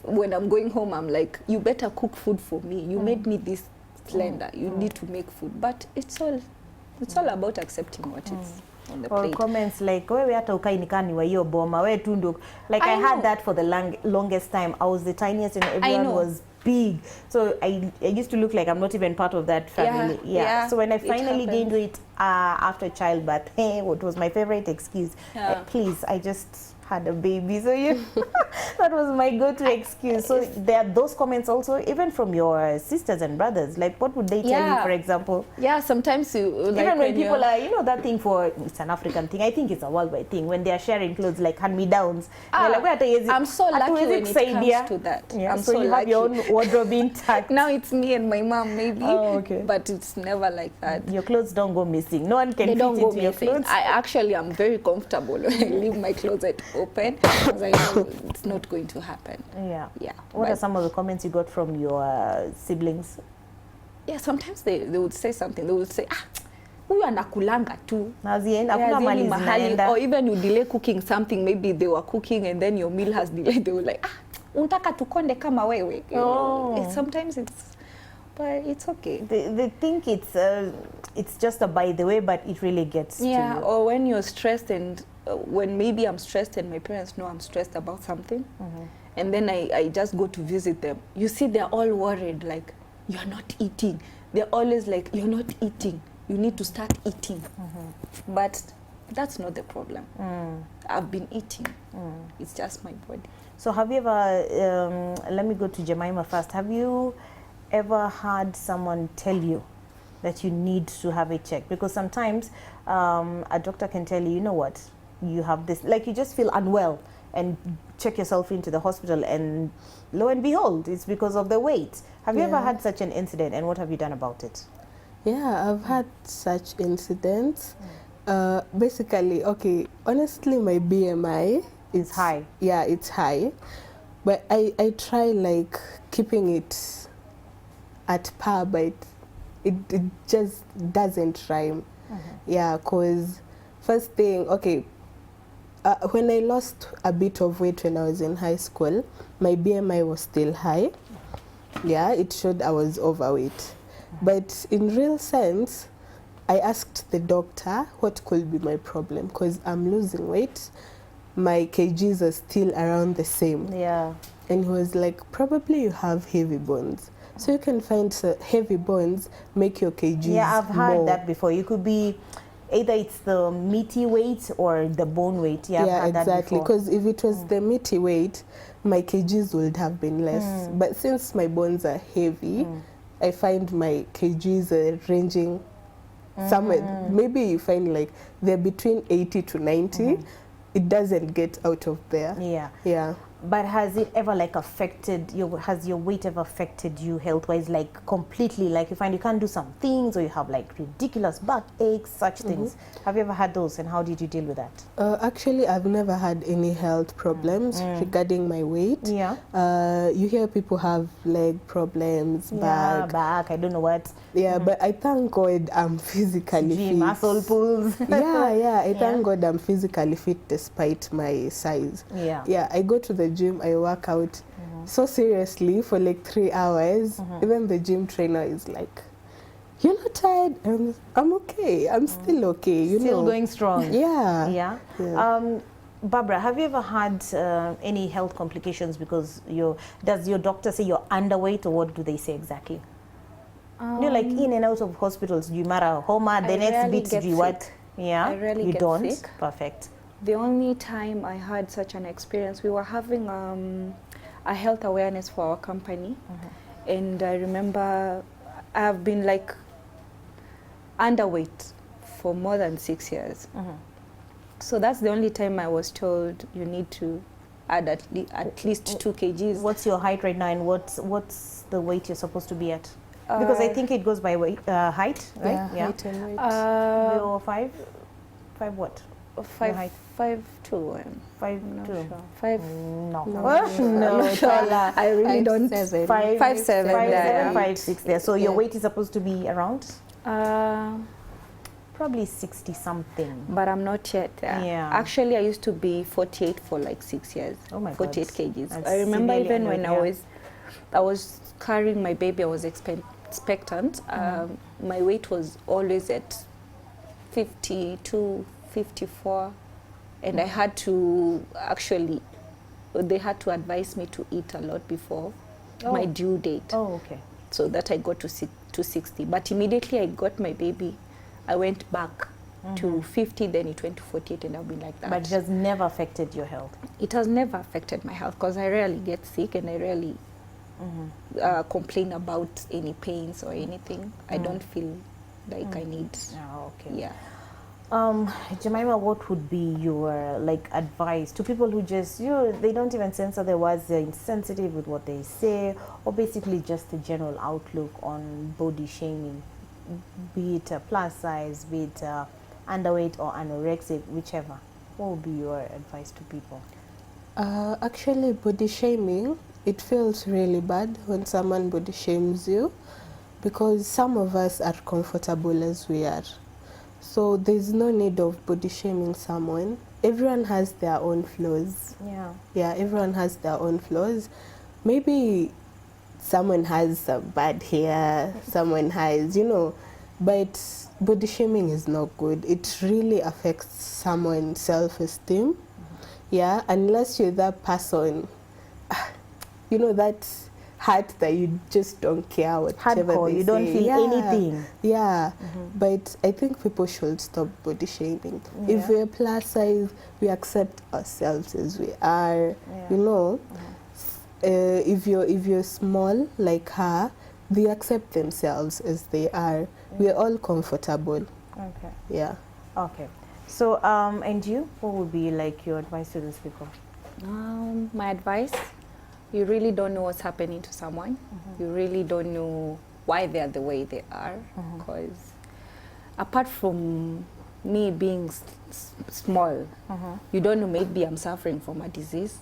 When I'm going home, I'm like, you better cook food for me. You made me this slender. You need to make food, but it's all about accepting what is on the plate. Or comments like, wewe hata ukai nikani wa hiyo boma, wewe tu ndo. Like I had that for the longest time. I was the tiniest and everyone was big. So I used to look like I'm not even part of that family. So when I finally gained weight after childbirth, what was my favorite excuse? Please, I just had a baby. So that was my go-to excuse. So there are those comments also, even from your sisters and brothers. Like, what would they tell you, for example? Yeah, sometimes you like even when people are, you know, that thing it's an African thing. I think it's a worldwide thing. When they are sharing clothes, like hand-me-downs, they're like, I'm so lucky when it comes to that. I'm so you lucky. Have your own wardrobe intact. Now it's me and my mom, maybe. But it's never like that. Your clothes don't go missing. No one can fit into your clothes. I actually am very comfortable when I leave my closet open, because I know it's not going to happen. What are some of the comments you got from your siblings? Yeah, sometimes they would say something. They would say, huyu anakulanga tu. Or even you delay cooking something, maybe they were cooking and then your meal has delayed. They were like, unataka tukonde kama wewe. Sometimes but it's okay. They think it's just a by the way, but it really gets to you. Or when you're stressed and when maybe I'm stressed and my parents know I'm stressed about something, and then I just go to visit them. You see, they're all worried, like, you're not eating. They're always like, you're not eating. You need to start eating. But that's not the problem. I've been eating. It's just my body. So have you ever, let me go to Jemima first. Have you ever had someone tell you that you need to have a check? Because sometimes a doctor can tell you, you know what, you have this, like you just feel unwell and check yourself into the hospital and lo and behold, it's because of the weight. Have you ever had such an incident, and what have you done about it? Yeah, I've had such incidents. Basically, okay, honestly, my BMI is high. Yeah, it's high. But I try like keeping it at par, but it just doesn't rhyme. Yeah, because first thing, okay, when I lost a bit of weight when I was in high school, my BMI was still high. Yeah, it showed I was overweight. But in real sense, I asked the doctor what could be my problem, because I'm losing weight. My kgs are still around the same. Yeah. And he was like, probably you have heavy bones. So you can find heavy bones make your kgs Yeah, I've heard more. that before. You could be, either it's the meaty weight or the bone weight. Yeah, I've heard that exactly. before. Because if it was the meaty weight, my kgs would have been less. But since my bones are heavy, I find my kgs are ranging somewhere. Maybe you find like they're between 80 to 90. It doesn't get out of there. Yeah. Yeah. But has it ever like affected your, has your weight ever affected you health-wise, like completely, like you find you can't do some things, or you have like ridiculous back aches, such things? Have you ever had those, and how did you deal with that? Actually, I've never had any health problems regarding my weight. Yeah. You hear people have leg problems, back, I don't know what. Yeah, but I thank God I'm physically fit. Muscle pulls. Yeah, I thank God I'm physically fit despite my size. Yeah. Yeah, I go to the gym, I work out so seriously for like 3 hours. Even the gym trainer is like, you're not tired? I'm okay. I'm still okay. You Still know. going strong. Yeah. Yeah. Barbara, have you ever had any health complications because does your doctor say you're underweight, or what do they say exactly? You're like in and out of hospitals. Do you matter homa? The next bit, do you what? Yeah. I rarely you get don't. sick. Perfect. The only time I had such an experience, we were having a health awareness for our company, and I remember I have been like underweight for more than 6 years. So that's the only time I was told you need to add at least 2 kgs. What's your height right now, and what's the weight you're supposed to be at? Because I think it goes by weight, height, right? Yeah, height and weight. You're 5 what? 5'2". 5'2". 5. No. No, taller. I really don't. 5'7". 5'6" there. So your weight is supposed to be around? Probably 60 something. But I'm not yet. Yeah. Actually, I used to be 48 for like 6 years. Oh my 48 God. kgs. That's I remember severely even when underweight, I was carrying my baby, I was expectant. My weight was always at 52, 54, and I had to they had to advise me to eat a lot before my due date. Oh, okay. So that I got to 60. But immediately I got my baby, I went back to 50, then it went to 48, and I've been like that. But it has never affected your health? It has never affected my health, because I rarely get sick, and I rarely complain about any pains or anything. I don't feel like I need. Oh, okay. Yeah. Jemima, what would be your like advice to people who just they don't even censor their words, they're insensitive with what they say, or basically just a general outlook on body shaming, be it plus size, be it underweight or anorexic, whichever? What would be your advice to people? Actually, body shaming, it feels really bad when someone body shames you, because some of us are comfortable as we are. So there's no need of body shaming someone. Everyone has their own flaws. Yeah, everyone has their own flaws. Maybe someone has some bad hair, someone has, but body shaming is not good. It really affects someone's self-esteem. Yeah, unless you're that person, you know, that heart that you just don't care whatever Hardcore, they you don't say. feel Yeah. anything. Yeah, but I think people should stop body shaming. Yeah. If we're plus size, we accept ourselves as we are. You know, if you're small like her, they accept themselves as they are. We're all comfortable. Okay. Yeah. Okay. So, and you, what would be like your advice to those people? My advice, you really don't know what's happening to someone. You really don't know why they are the way they are. Because apart from me being small, you don't know, maybe I'm suffering from a disease.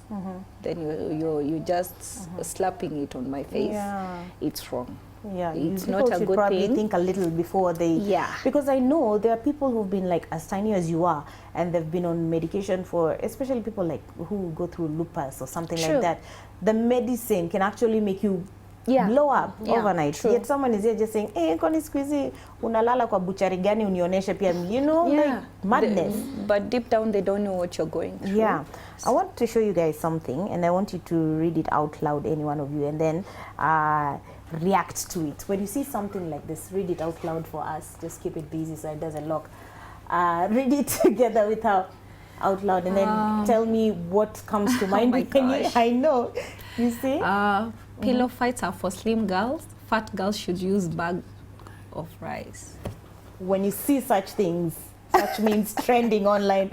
Then you just slapping it on my face. Yeah. It's wrong. Yeah, it's people not a should good probably thing. think a little before they. Yeah. Because I know there are people who've been like as tiny as you are, and they've been on medication for, especially people like who go through lupus or something True. like that. The medicine can actually make you blow up overnight. true. Yet someone is here just saying, "Hey, kwani siku hizi unalala kwa buchari gani unioneshe pia," you know, like madness. But deep down, they don't know what you're going through. Yeah. I want to show you guys something, and I want you to read it out loud, any one of you, and then react to it. When you see something like this, read it out loud for us. Just keep it busy so it doesn't lock. Read it together with her out loud, and then tell me what comes to mind. my gosh. I know. You see? Pillow fights are for slim girls. Fat girls should use bag of rice. When you see such things, such memes trending online,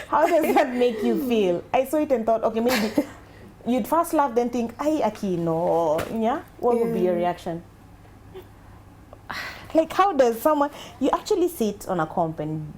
how does that make you feel? I saw it and thought, okay, maybe you'd first laugh, then think, "Ay, Aki, no." Yeah? What would be your reaction? Like, how does someone, you actually sit on a comp and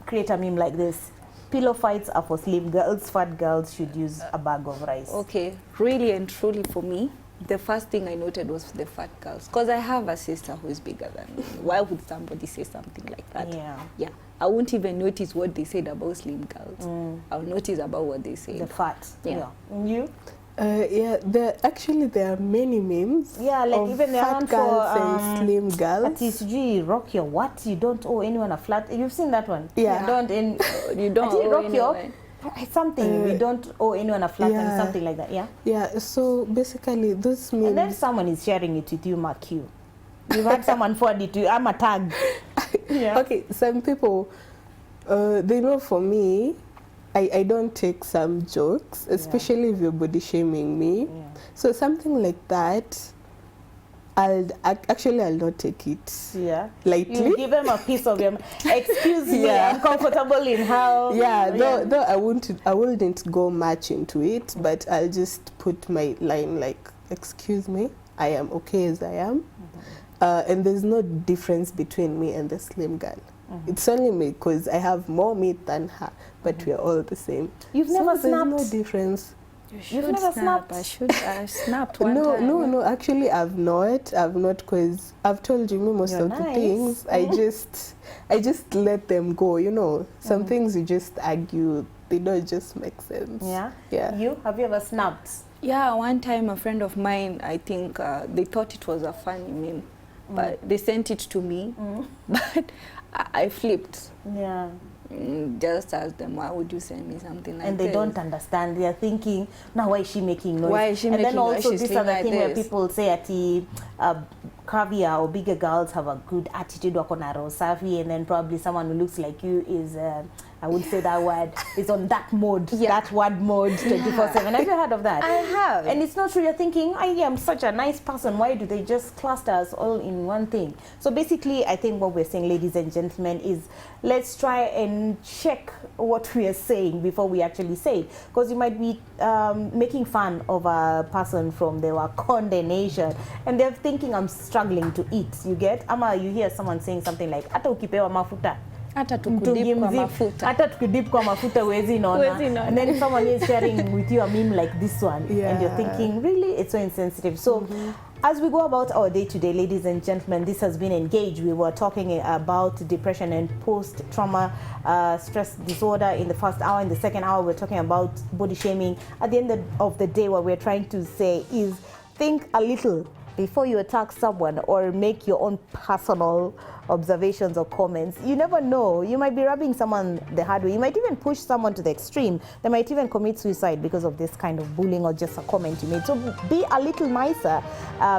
create a meme like this? Pillow fights are for slim girls, fat girls should use a bag of rice. Okay, really and truly for me, the first thing I noted was the fat girls. Because I have a sister who is bigger than me. Why would somebody say something like that? Yeah. Yeah. I won't even notice what they said about slim girls. I'll notice about what they say. The fat. Yeah. And you? Yeah, there are many memes. Yeah, like of even the fat one girls for and slim girls. TSG, rock your what? You don't owe anyone a flat. You've seen that one? Yeah. You don't. You don't owe rock your anyone. something. We don't owe anyone a flat and yeah. something like that. Yeah. Yeah. So basically, those memes. And then someone is sharing it with you, Mark you. You've had someone forward it to you. I'm a tag. Yeah. Okay, some people, they know for me, I don't take some jokes, especially if you're body shaming me. Yeah. So something like that, I'll not take it lightly. You give them a piece of your excuse me, I'm comfortable in how. Yeah, though I wouldn't go much into it, but I'll just put my line like, "Excuse me, I am okay as I am." And there's no difference between me and the slim girl. It's only me because I have more meat than her, but we're all the same. You've never there's snapped? no difference. You've never snapped? I snapped one time. No, actually I've not because I've told you most You're of nice. the things. I just let them go, you know. Some things you just argue, they don't just make sense. Yeah? Yeah. You? Have you ever snapped? Yeah, one time a friend of mine, I think they thought it was a funny meme, but they sent it to me, but I flipped. Yeah. Just asked them, why would you send me something like And this? they don't understand. They are thinking, now why is she making noise? Why is she and making then noise? also She's this slim other like thing where this. people say ati curvier or bigger girls have a good attitude, wako na roho safi, and then probably someone who looks like you is, I would say that word, is on that mode, that word mode 24/7. Have you heard of that? I have. And it's not true. You're thinking, I am such a nice person. Why do they just cluster us all in one thing? So basically, I think what we're saying, ladies and gentlemen, is let's try and check what we are saying before we actually say it. Because you might be making fun of a person from their condemnation, and they're thinking I'm struggling to eat. You get? Ama you hear someone saying something like, "Ata ukipewa mafuta." Hata tukudip kwa mafuta. Hata tukidip kwa mafuta huwezi naona. And then someone is sharing with you a meme like this one. And you're thinking, really? It's so insensitive. So as we go about our day-to-day, ladies and gentlemen, this has been Engaged. We were talking about depression and post-trauma stress disorder in the first hour. In the second hour, we're talking about body shaming. At the end of the day, what we're trying to say is think a little before you attack someone or make your own personal observations or comments. You never know. You might be rubbing someone the hard way. You might even push someone to the extreme. They might even commit suicide because of this kind of bullying or just a comment you made. So be a little nicer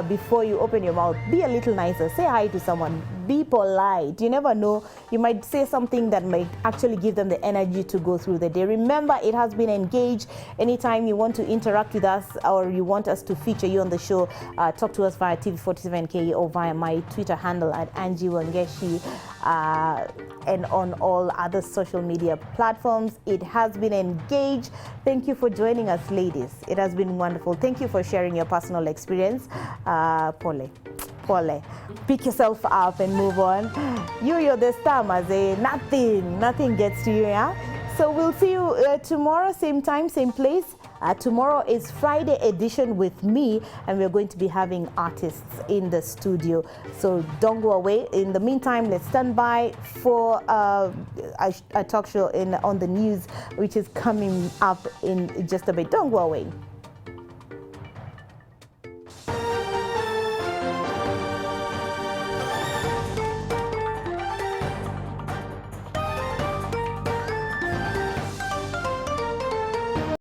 before you open your mouth. Be a little nicer. Say hi to someone. Be polite. You never know. You might say something that might actually give them the energy to go through the day. Remember, it has been Engaged. Anytime you want to interact with us or you want us to feature you on the show, talk to us via TV47Ke or via my Twitter handle at Angie Wangeshi, and on all other social media platforms. It has been Engaged. Thank you for joining us, ladies. It has been wonderful. Thank you for sharing your personal experience. Pole. Pick yourself up and move on. You're the star, Maze. Nothing gets to you, yeah? So we'll see you tomorrow, same time, same place. Tomorrow is Friday edition with me, and we're going to be having artists in the studio. So don't go away. In the meantime, let's stand by for a talk show on the news, which is coming up in just a bit. Don't go away.